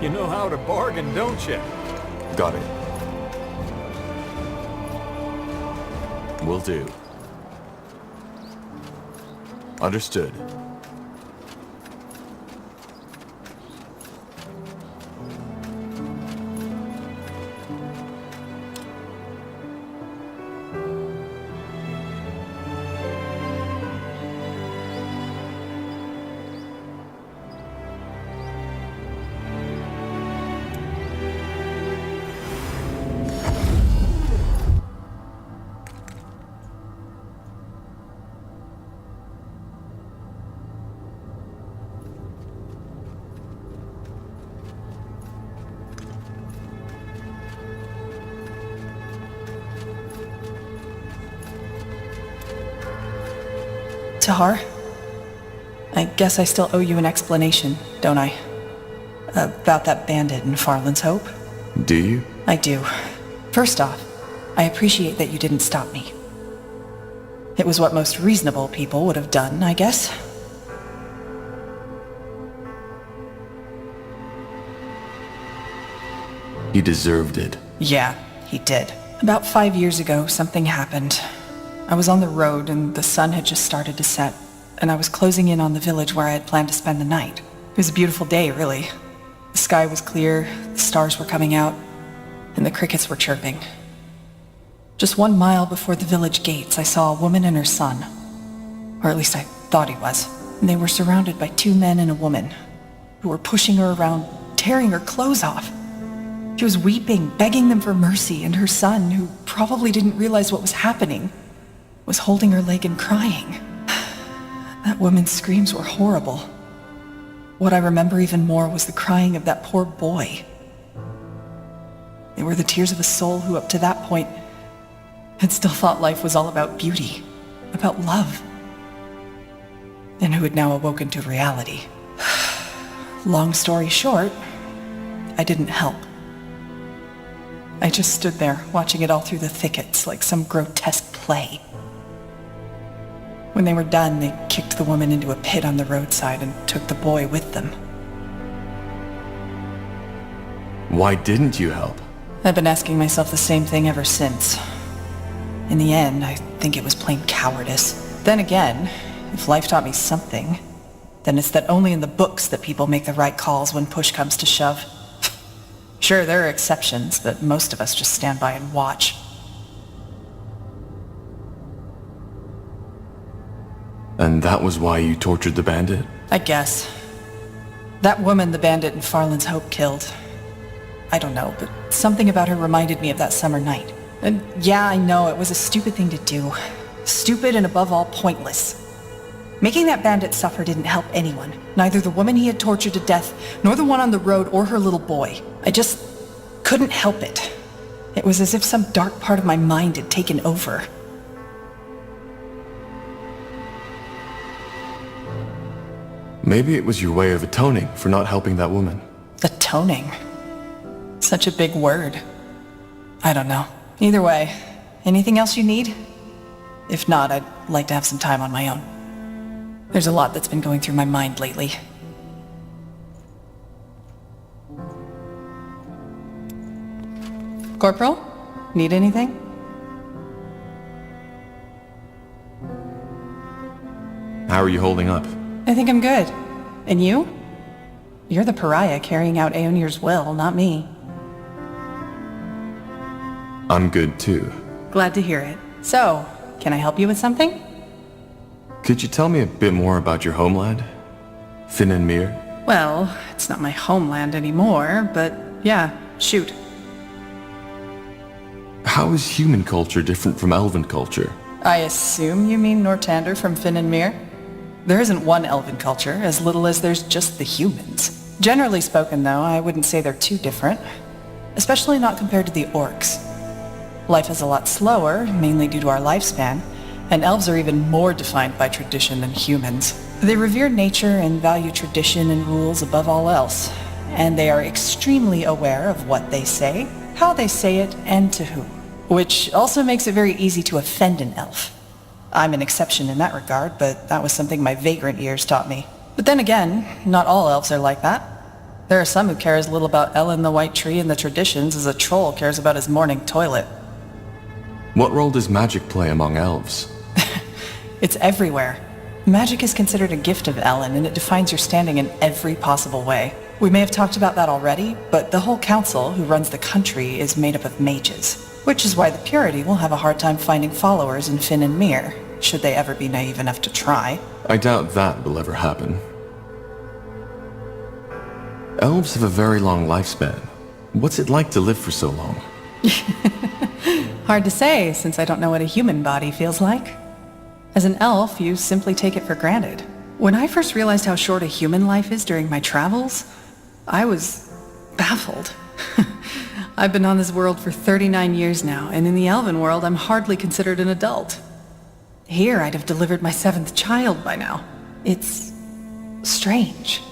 You know how to bargain, don't you? Got it. Will do. Understood. Tahar, I guess I still owe you an explanation, don't I? About that bandit in Farland's Hope? Do you? I do. First off, I appreciate that you didn't stop me. It was what most reasonable people would have done, I guess. He deserved it. Yeah, he did. About 5 years ago, something happened. I was on the road and the sun had just started to set, and I was closing in on the village where I had planned to spend the night. It was a beautiful day, really. The sky was clear, the stars were coming out, and the crickets were chirping. Just 1 mile before the village gates, I saw a woman and her son. Or at least I thought he was. And they were surrounded by 2 men and a woman, who were pushing her around, tearing her clothes off. She was weeping, begging them for mercy, and her son, who probably didn't realize what was happening, was holding her leg and crying. That woman's screams were horrible. What I remember even more was the crying of that poor boy. They were the tears of a soul who up to that point had still thought life was all about beauty, about love, and who had now awoken to reality. Long story short, I didn't help. I just stood there, watching it all through the thickets like some grotesque play. When they were done, they kicked the woman into a pit on the roadside and took the boy with them. Why didn't you help? I've been asking myself the same thing ever since. In the end, I think it was plain cowardice. Then again, if life taught me something, then it's that only in the books that people make the right calls when push comes to shove. Sure, there are exceptions, but most of us just stand by and watch. And that was why you tortured the bandit? I guess. That woman the bandit in Farland's Hope killed. I don't know, but something about her reminded me of that summer night. And yeah, I know, it was a stupid thing to do. Stupid and above all, pointless. Making that bandit suffer didn't help anyone. Neither the woman he had tortured to death, nor the one on the road or her little boy. I just couldn't help it. It was as if some dark part of my mind had taken over. Maybe it was your way of atoning for not helping that woman. Atoning? Such a big word. I don't know. Either way, anything else you need? If not, I'd like to have some time on my own. There's a lot that's been going through my mind lately. Corporal? Need anything? How are you holding up? I think I'm good. And you? You're the pariah carrying out Aeonir's will, not me. I'm good too. Glad to hear it. So, can I help you with something? Could you tell me a bit more about your homeland? Finn and Mir? Well, it's not my homeland anymore, but yeah, shoot. How is human culture different from elven culture? I assume you mean Nortander from Finn and Mir? There isn't one elven culture, as little as there's just the humans. Generally spoken, though, I wouldn't say they're too different. Especially not compared to the orcs. Life is a lot slower, mainly due to our lifespan, and elves are even more defined by tradition than humans. They revere nature and value tradition and rules above all else, and they are extremely aware of what they say, how they say it, and to whom. Which also makes it very easy to offend an elf. I'm an exception in that regard, but that was something my vagrant years taught me. But then again, not all elves are like that. There are some who care as little about Ellen the White Tree and the traditions as a troll cares about his morning toilet. What role does magic play among elves? It's everywhere. Magic is considered a gift of Ellen, and it defines your standing in every possible way. We may have talked about that already, but the whole council who runs the country is made up of mages. Which is why the Purity will have a hard time finding followers in Finn and Mir, should they ever be naive enough to try. I doubt that will ever happen. Elves have a very long lifespan. What's it like to live for so long? Hard to say, since I don't know what a human body feels like. As an elf, you simply take it for granted. When I first realized how short a human life is during my travels, I was baffled. I've been on this world for 39 years now, and in the elven world, I'm hardly considered an adult. Here, I'd have delivered my 7th child by now. It's strange.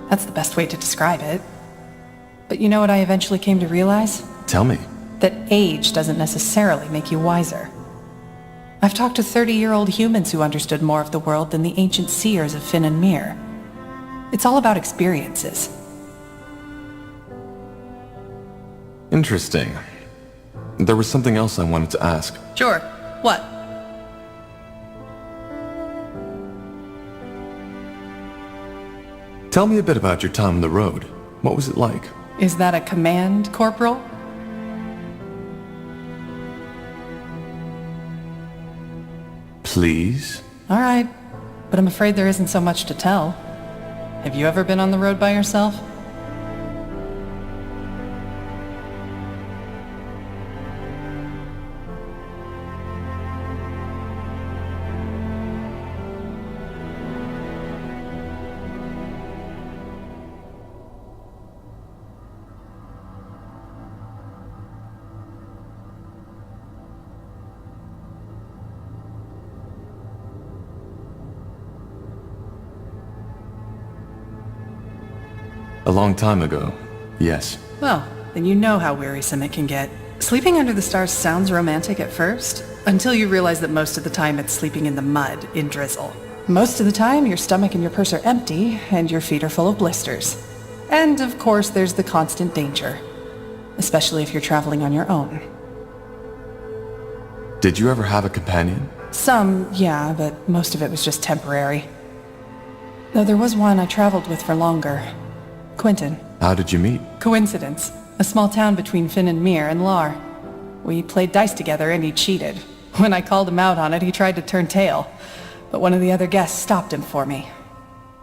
That's the best way to describe it. But you know what I eventually came to realize? Tell me. That age doesn't necessarily make you wiser. I've talked to 30-year-old humans who understood more of the world than the ancient seers of Finn and Mir. It's all about experiences. Interesting. There was something else I wanted to ask. Sure. What? Tell me a bit about your time on the road. What was it like? Is that a command, Corporal? Please? All right, but I'm afraid there isn't so much to tell. Have you ever been on the road by yourself? A long time ago, yes. Well, then you know how wearisome it can get. Sleeping under the stars sounds romantic at first, until you realize that most of the time it's sleeping in the mud in drizzle. Most of the time, your stomach and your purse are empty, and your feet are full of blisters. And of course, there's the constant danger, especially if you're traveling on your own. Did you ever have a companion? Some, yeah, but most of it was just temporary. Though there was one I traveled with for longer. Quentin. How did you meet? Coincidence. A small town between Finn and Mir and Lar. We played dice together and he cheated. When I called him out on it, he tried to turn tail. But one of the other guests stopped him for me.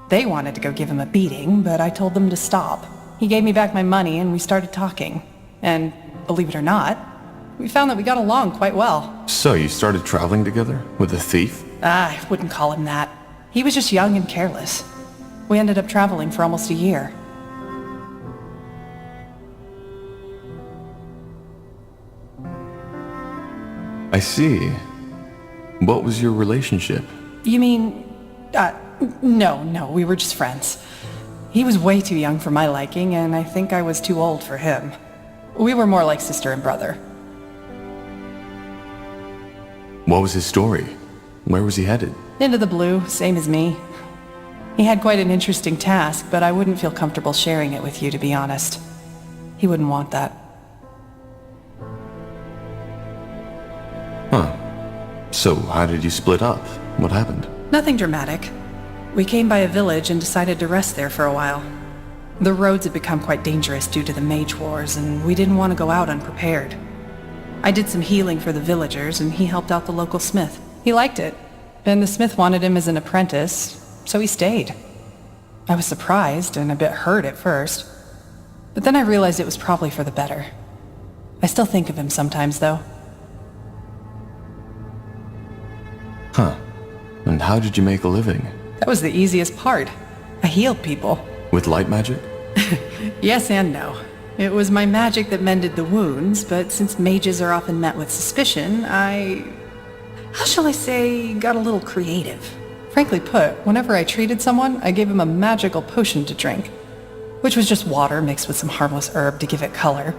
They wanted to go give him a beating, but I told them to stop. He gave me back my money and we started talking. And, believe it or not, we found that we got along quite well. So you started traveling together? With a thief? I wouldn't call him that. He was just young and careless. We ended up traveling for almost a year. I see. What was your relationship? You mean... No, we were just friends. He was way too young for my liking, and I think I was too old for him. We were more like sister and brother. What was his story? Where was he headed? Into the blue, same as me. He had quite an interesting task, but I wouldn't feel comfortable sharing it with you, to be honest. He wouldn't want that. So, how did you split up? What happened? Nothing dramatic. We came by a village and decided to rest there for a while. The roads had become quite dangerous due to the mage wars, and we didn't want to go out unprepared. I did some healing for the villagers, and he helped out the local smith. He liked it, and the smith wanted him as an apprentice, so he stayed. I was surprised and a bit hurt at first, but then I realized it was probably for the better. I still think of him sometimes, though. And how did you make a living? That was the easiest part. I healed people. With light magic? Yes and no. It was my magic that mended the wounds, but since mages are often met with suspicion, how shall I say, got a little creative. Frankly put, whenever I treated someone, I gave him a magical potion to drink, which was just water mixed with some harmless herb to give it color.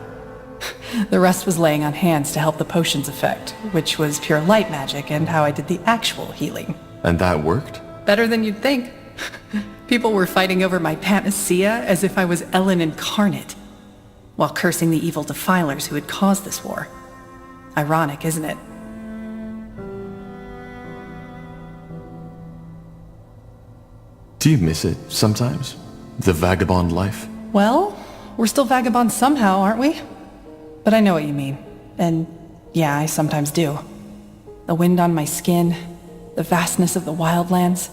The rest was laying on hands to help the potion's effect, which was pure light magic and how I did the actual healing. And that worked? Better than you'd think. People were fighting over my panacea as if I was Ellen incarnate, while cursing the evil defilers who had caused this war. Ironic, isn't it? Do you miss it sometimes? The vagabond life? Well, we're still vagabonds somehow, aren't we? But I know what you mean. And yeah, I sometimes do. The wind on my skin, the vastness of the wildlands,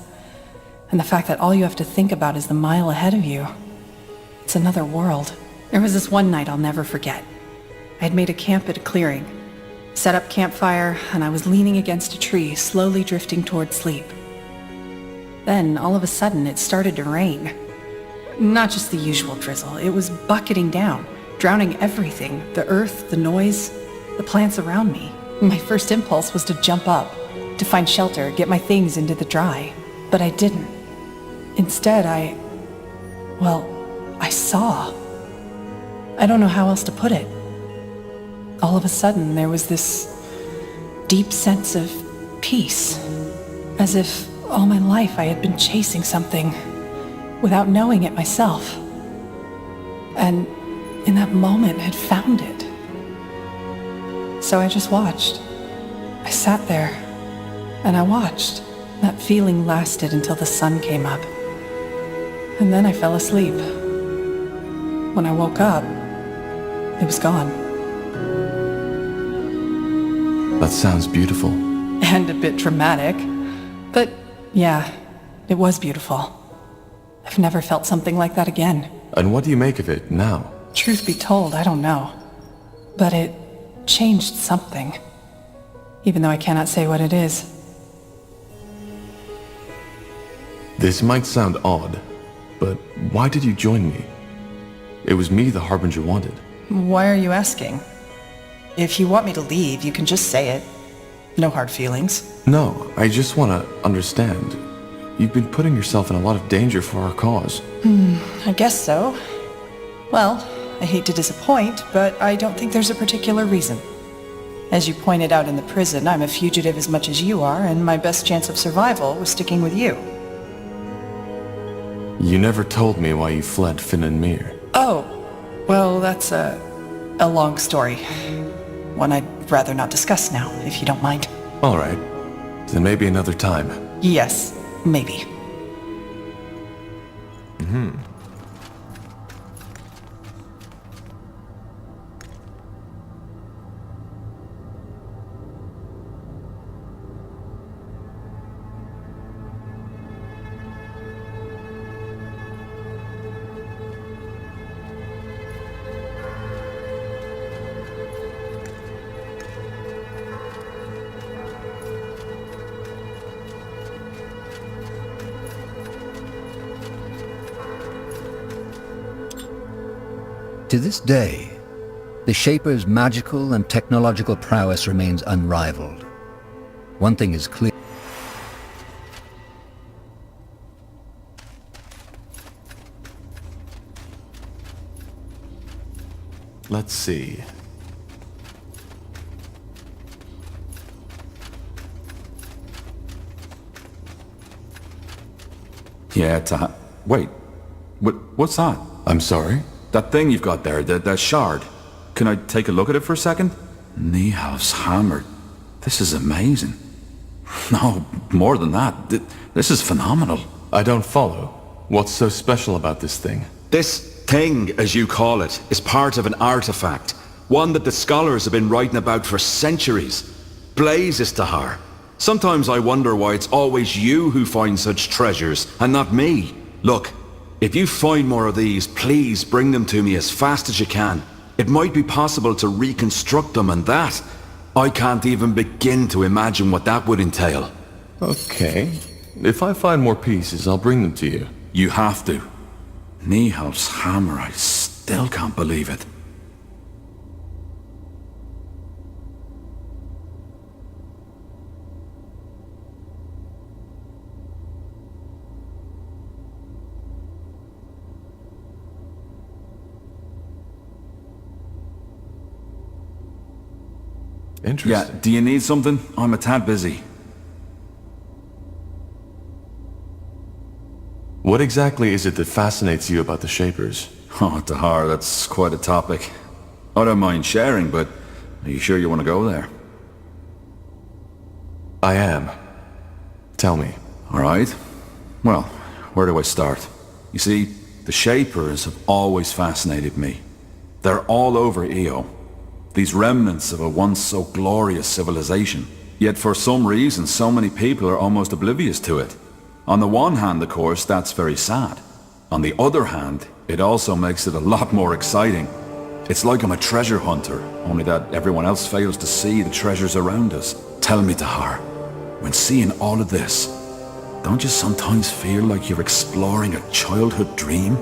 and the fact that all you have to think about is the mile ahead of you. It's another world. There was this one night I'll never forget. I had made a camp at a clearing, set up campfire, and I was leaning against a tree, slowly drifting toward sleep. Then, all of a sudden, it started to rain. Not just the usual drizzle, it was bucketing down, drowning everything, the earth, the noise, the plants around me. My first impulse was to jump up, to find shelter, get my things into the dry. But I didn't. Instead, I saw. I don't know how else to put it. All of a sudden, there was this deep sense of peace, as if all my life I had been chasing something without knowing it myself. And in that moment had found it. So I just watched. I sat there and I watched. That feeling lasted until the sun came up. And then I fell asleep. When I woke up, it was gone. That sounds beautiful. And a bit dramatic. But yeah, it was beautiful. I've never felt something like that again. And what do you make of it now? Truth be told, I don't know. But it changed something. Even though I cannot say what it is. This might sound odd, but why did you join me? It was me the Harbinger wanted. Why are you asking? If you want me to leave, you can just say it. No hard feelings. No, I just want to understand. You've been putting yourself in a lot of danger for our cause. I guess so. Well, I hate to disappoint, but I don't think there's a particular reason. As you pointed out in the prison, I'm a fugitive as much as you are, and my best chance of survival was sticking with you. You never told me why you fled Finn and Mir. Oh, well, that's a long story. One I'd rather not discuss now, if you don't mind. All right. Then maybe another time. Yes, maybe. To this day, the Shaper's magical and technological prowess remains unrivaled. One thing is clear. Let's see. Yeah, it's a... Wait. What's that? I'm sorry? That thing you've got there, that shard. Can I take a look at it for a second? Niehaus hammer. This is amazing. No, more than that. This is phenomenal. I don't follow. What's so special about this thing? This thing, as you call it, is part of an artifact. One that the scholars have been writing about for centuries. Blazes Tahar. Sometimes I wonder why it's always you who find such treasures, and not me. Look, if you find more of these, please bring them to me as fast as you can. It might be possible to reconstruct them, and that... I can't even begin to imagine what that would entail. Okay. If I find more pieces, I'll bring them to you. You have to. Nihal's hammer, I still can't believe it. Interesting. Yeah, do you need something? I'm a tad busy. What exactly is it that fascinates you about the Shapers? Oh, Tahar, that's quite a topic. I don't mind sharing, but are you sure you want to go there? I am. Tell me. Alright. Well, where do I start? You see, the Shapers have always fascinated me. They're all over Io. These remnants of a once so glorious civilization. Yet for some reason, so many people are almost oblivious to it. On the one hand, of course, that's very sad. On the other hand, it also makes it a lot more exciting. It's like I'm a treasure hunter, only that everyone else fails to see the treasures around us. Tell me, Tahar, when seeing all of this, don't you sometimes feel like you're exploring a childhood dream?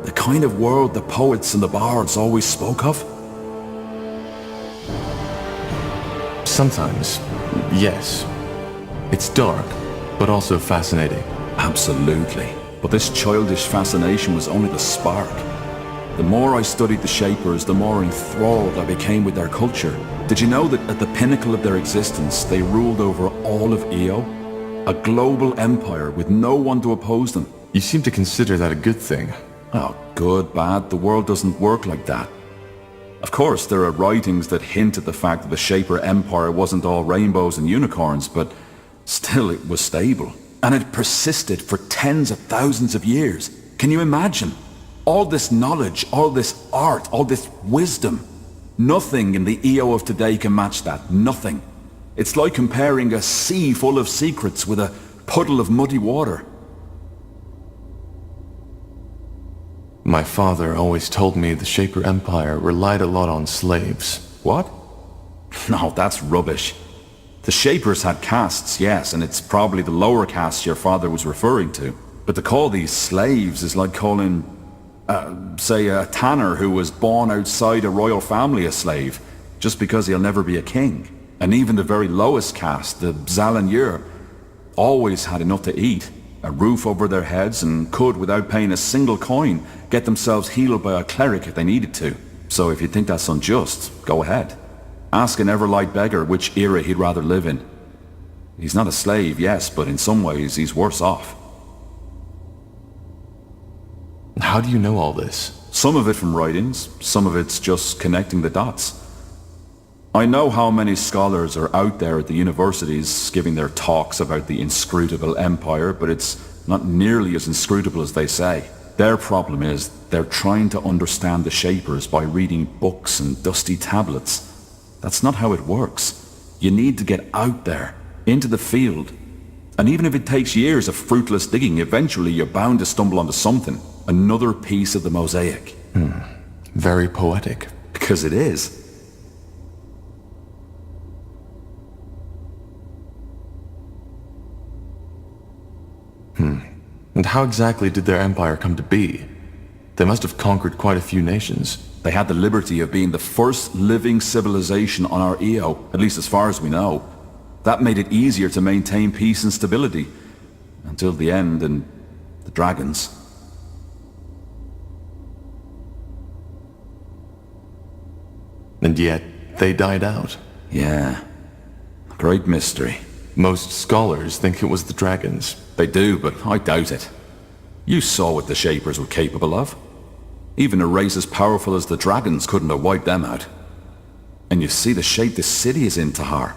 The kind of world the poets and the bards always spoke of? Sometimes, yes. It's dark, but also fascinating. Absolutely. But this childish fascination was only the spark. The more I studied the Shapers, the more enthralled I became with their culture. Did you know that at the pinnacle of their existence, they ruled over all of Io? A global empire with no one to oppose them. You seem to consider that a good thing. Oh, good, bad, the world doesn't work like that. Of course, there are writings that hint at the fact that the Shaper Empire wasn't all rainbows and unicorns, but still it was stable. And it persisted for tens of thousands of years. Can you imagine? All this knowledge, all this art, all this wisdom. Nothing in the Io of today can match that. Nothing. It's like comparing a sea full of secrets with a puddle of muddy water. My father always told me the Shaper Empire relied a lot on slaves. What? No, that's rubbish. The Shapers had castes, yes, and it's probably the lower caste your father was referring to. But to call these slaves is like calling, say, a tanner who was born outside a royal family a slave, just because he'll never be a king. And even the very lowest caste, the Zalanyur, always had enough to eat, a roof over their heads, and could, without paying a single coin, get themselves healed by a cleric if they needed to. So if you think that's unjust, go ahead. Ask an Everlight beggar which era he'd rather live in. He's not a slave, yes, but in some ways he's worse off. How do you know all this? Some of it from writings, some of it's just connecting the dots. I know how many scholars are out there at the universities giving their talks about the inscrutable empire, but it's not nearly as inscrutable as they say. Their problem is they're trying to understand the Shapers by reading books and dusty tablets. That's not how it works. You need to get out there, into the field. And even if it takes years of fruitless digging, eventually you're bound to stumble onto something. Another piece of the mosaic. Very poetic. Because it is. And how exactly did their empire come to be? They must have conquered quite a few nations. They had the liberty of being the first living civilization on our Io, at least as far as we know. That made it easier to maintain peace and stability. Until the end and the dragons. And yet, they died out. Yeah. Great mystery. Most scholars think it was the dragons. They do, but I doubt it. You saw what the Shapers were capable of. Even a race as powerful as the dragons couldn't have wiped them out. And you see the shape this city is in, Tahar.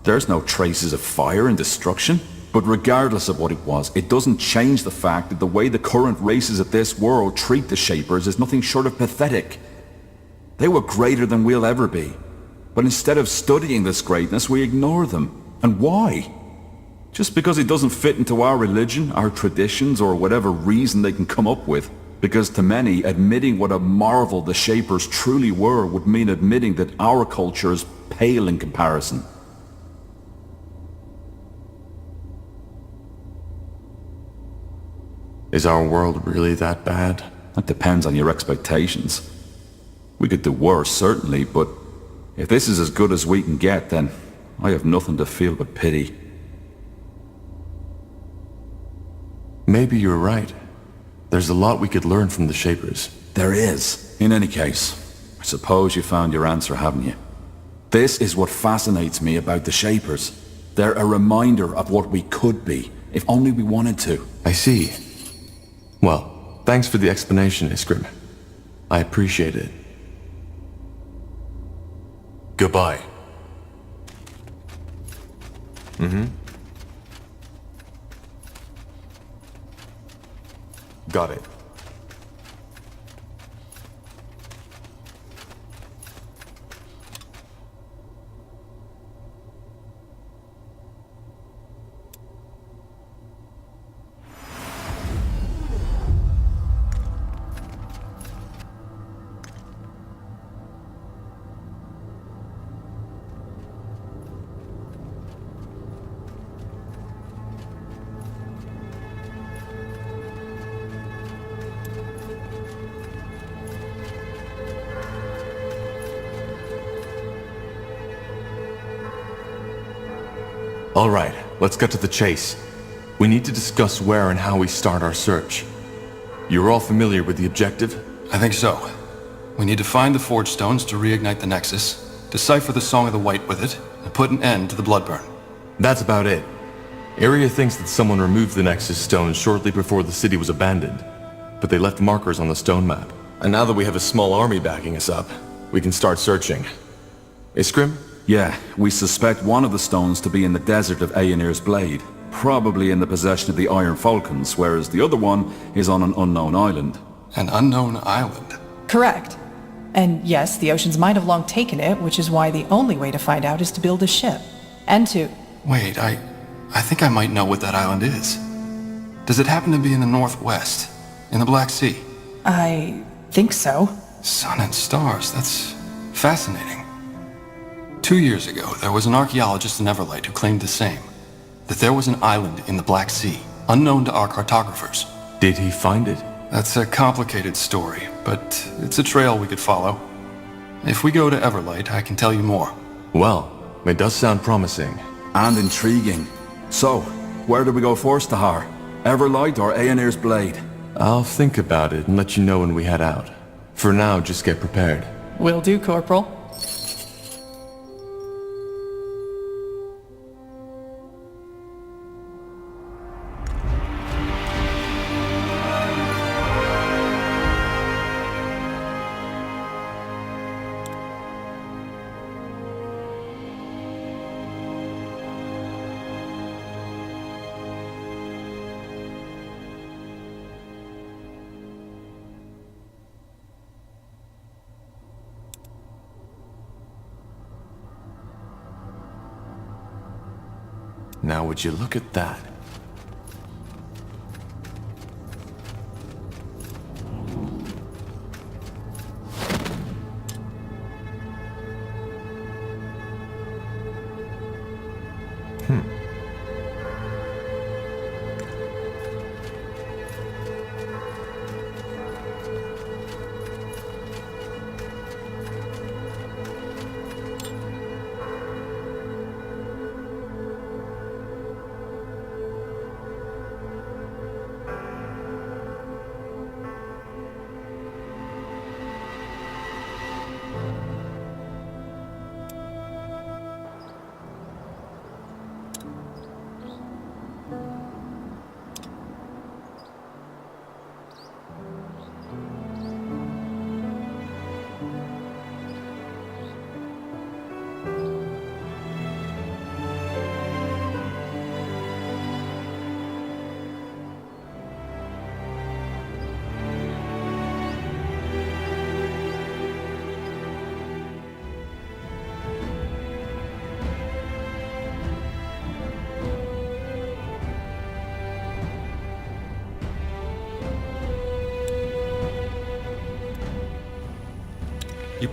There's no traces of fire and destruction. But regardless of what it was, it doesn't change the fact that the way the current races of this world treat the Shapers is nothing short of pathetic. They were greater than we'll ever be. But instead of studying this greatness, we ignore them. And why? Just because it doesn't fit into our religion, our traditions, or whatever reason they can come up with. Because to many, admitting what a marvel the Shapers truly were would mean admitting that our culture is pale in comparison. Is our world really that bad? That depends on your expectations. We could do worse, certainly, but if this is as good as we can get, then I have nothing to feel but pity. Maybe you're right. There's a lot we could learn from the Shapers. There is. In any case, I suppose you found your answer, haven't you? This is what fascinates me about the Shapers. They're a reminder of what we could be, if only we wanted to. I see. Well, thanks for the explanation, Iskrim. I appreciate it. Goodbye. Got it. All right, let's get to the chase. We need to discuss where and how we start our search. You're all familiar with the objective? I think so. We need to find the Forge Stones to reignite the Nexus, decipher the Song of the White with it, and put an end to the Bloodburn. That's about it. Area thinks that someone removed the Nexus stones shortly before the city was abandoned, but they left markers on the stone map. And now that we have a small army backing us up, we can start searching. Iskrim? Yeah, we suspect one of the stones to be in the desert of Aenir's Blade, probably in the possession of the Iron Falcons, whereas the other one is on an unknown island. An unknown island? Correct. And yes, the oceans might have long taken it, which is why the only way to find out is to build a ship. And to... Wait, I think I might know what that island is. Does it happen to be in the northwest? In the Black Sea? I think so. Sun and stars, that's fascinating. 2 years ago, there was an archaeologist in Everlight who claimed the same. That there was an island in the Black Sea, unknown to our cartographers. Did he find it? That's a complicated story, but it's a trail we could follow. If we go to Everlight, I can tell you more. Well, it does sound promising. And intriguing. So, where do we go first, Tahar? Everlight or Aenir's Blade? I'll think about it and let you know when we head out. For now, just get prepared. Will do, Corporal. Now would you look at that?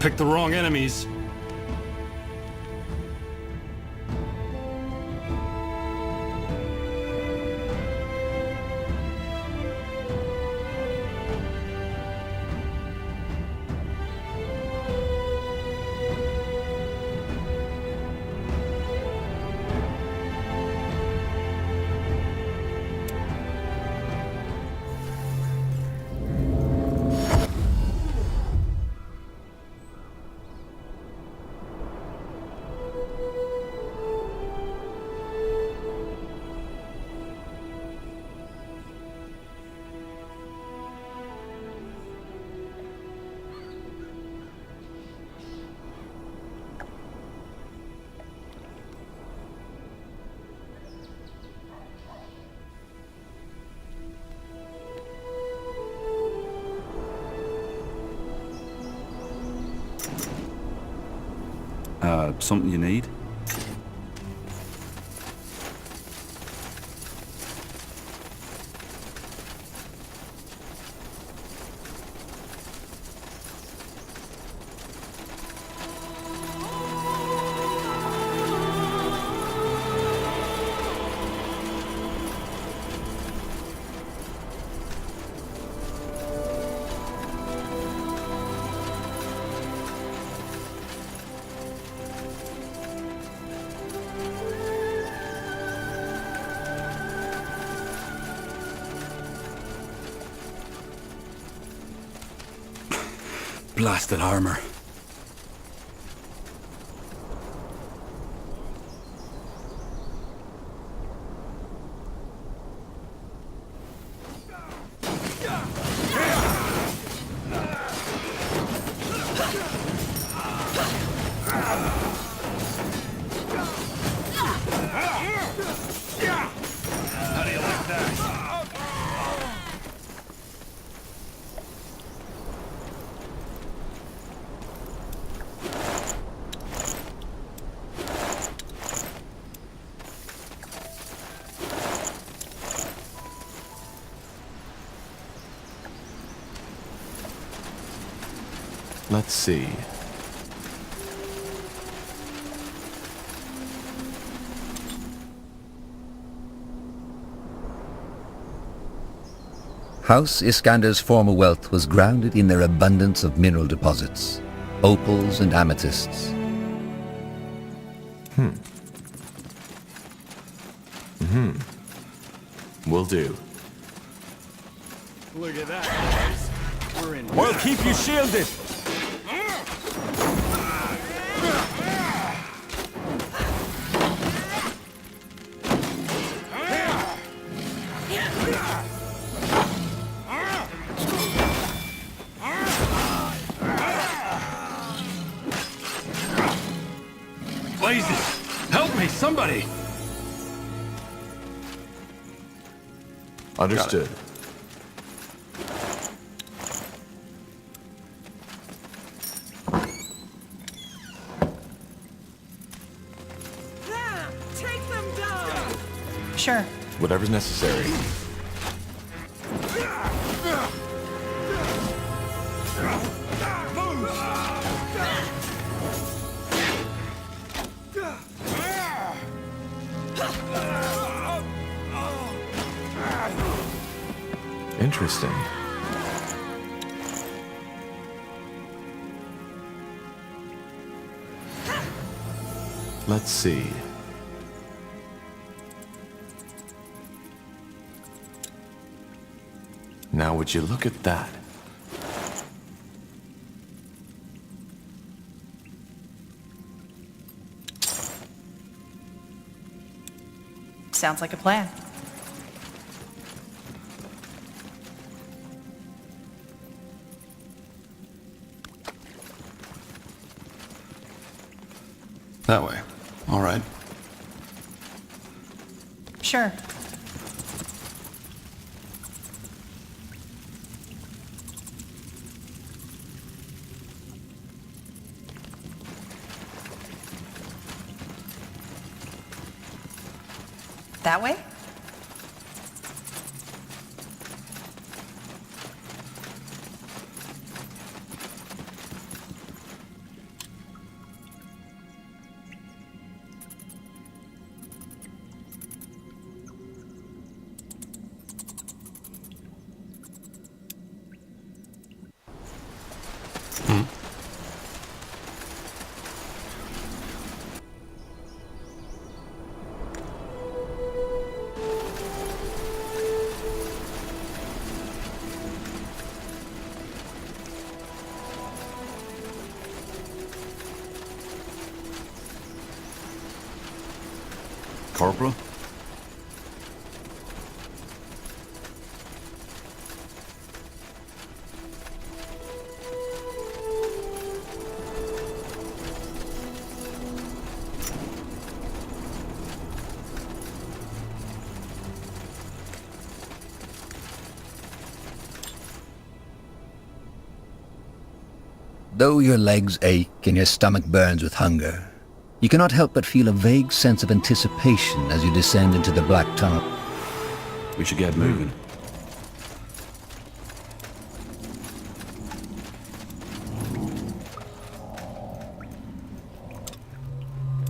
picked the wrong enemies. Something you need? Blasted armor. How do you like that? Let's see. House Iskander's former wealth was grounded in their abundance of mineral deposits, opals and amethysts. Will do. Look at that, guys. We're in. Well, keep you shielded. Blazes! Help me, somebody! Understood. Take them down! Sure. Whatever's necessary. Interesting. Let's see. Now would you look at that? Sounds like a plan. That way. All right. Sure. That way? Corporal? Though your legs ache and your stomach burns with hunger, you cannot help but feel a vague sense of anticipation as you descend into the black tunnel. We should get moving.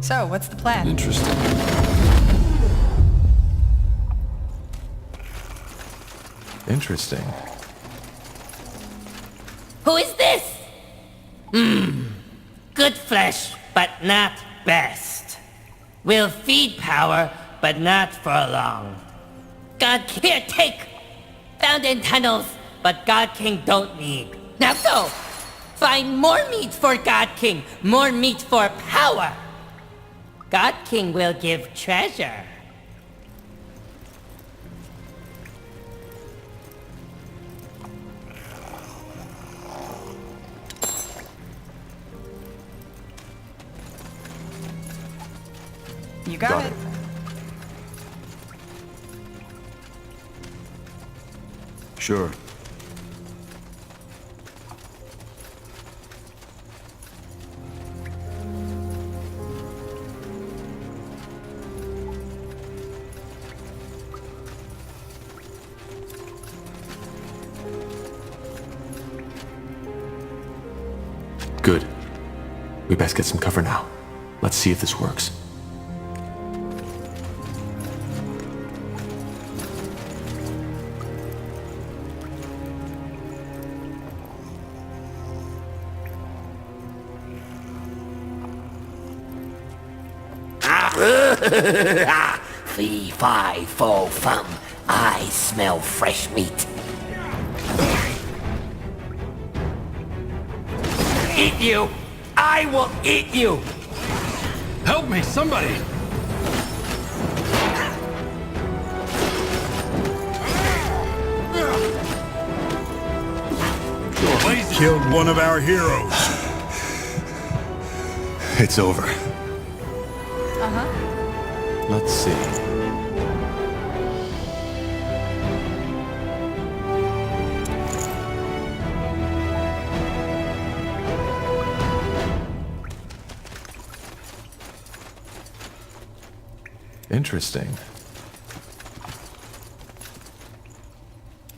So, what's the plan? Interesting. Interesting. Who is this? Good flesh, but not best. Will feed power, but not for long. God, here, take! Found in tunnels, but God King don't need. Now go! Find more meat for God King, more meat for power. God King will give treasure. You got it. Sure. Good. We best get some cover now. Let's see if this works. Fee, fi, fo, fum. I smell fresh meat. Eat you! I will eat you! Help me, somebody! Killed one of our heroes. It's over. Let's see. Interesting.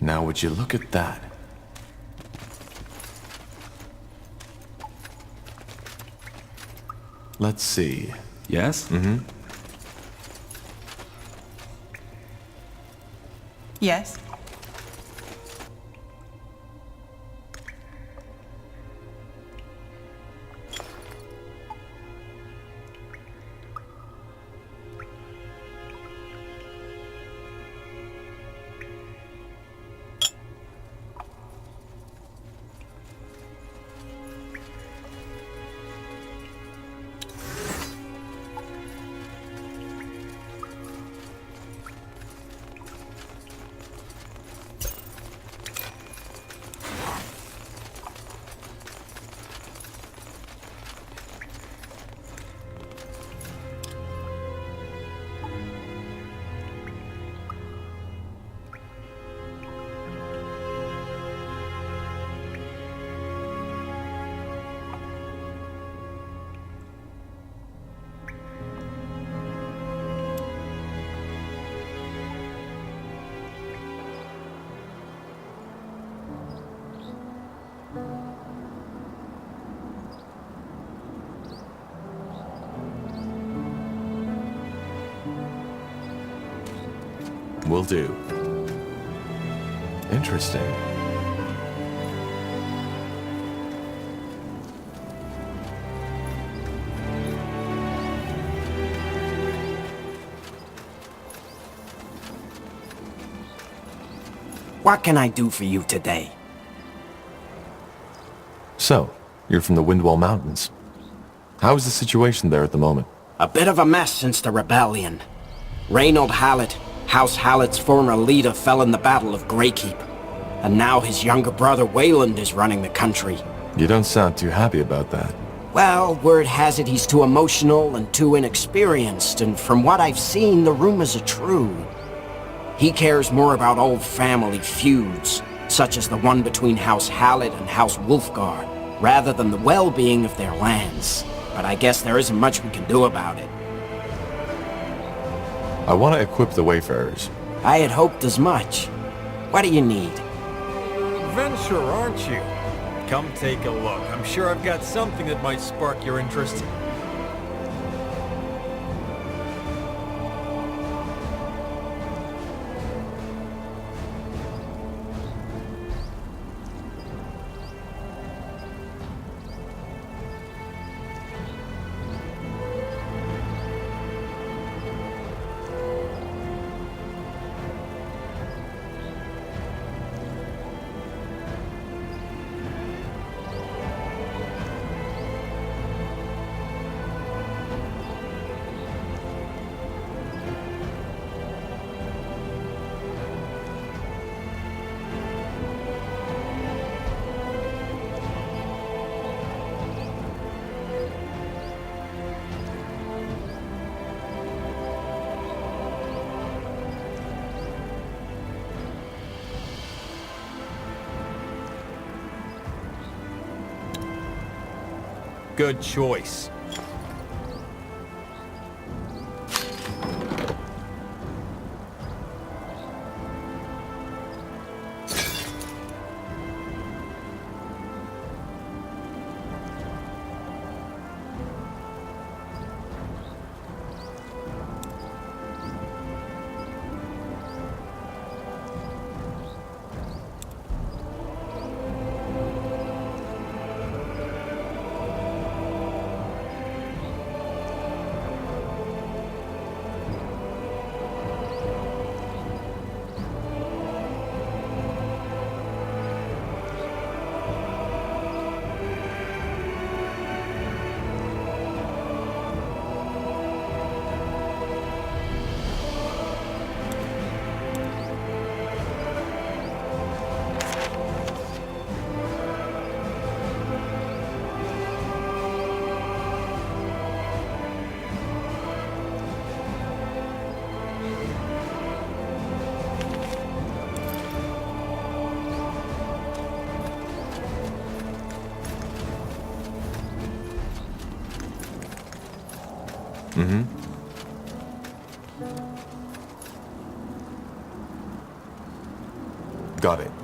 Now would you look at that? Let's see. Yes? Mm-hmm. Yes. Will do. Interesting. What can I do for you today? So, you're from the Windwall Mountains. How is the situation there at the moment? A bit of a mess since the rebellion. Reynold Hallett, House Hallett's former leader, fell in the Battle of Greykeep. And now his younger brother Wayland is running the country. You don't sound too happy about that. Well, word has it he's too emotional and too inexperienced, and from what I've seen, the rumors are true. He cares more about old family feuds, such as the one between House Hallett and House Wolfgar, rather than the well-being of their lands. But I guess there isn't much we can do about it. I want to equip the Wayfarers. I had hoped as much. What do you need? Adventurer, aren't you? Come take a look. I'm sure I've got something that might spark your interest. Good choice. Got it.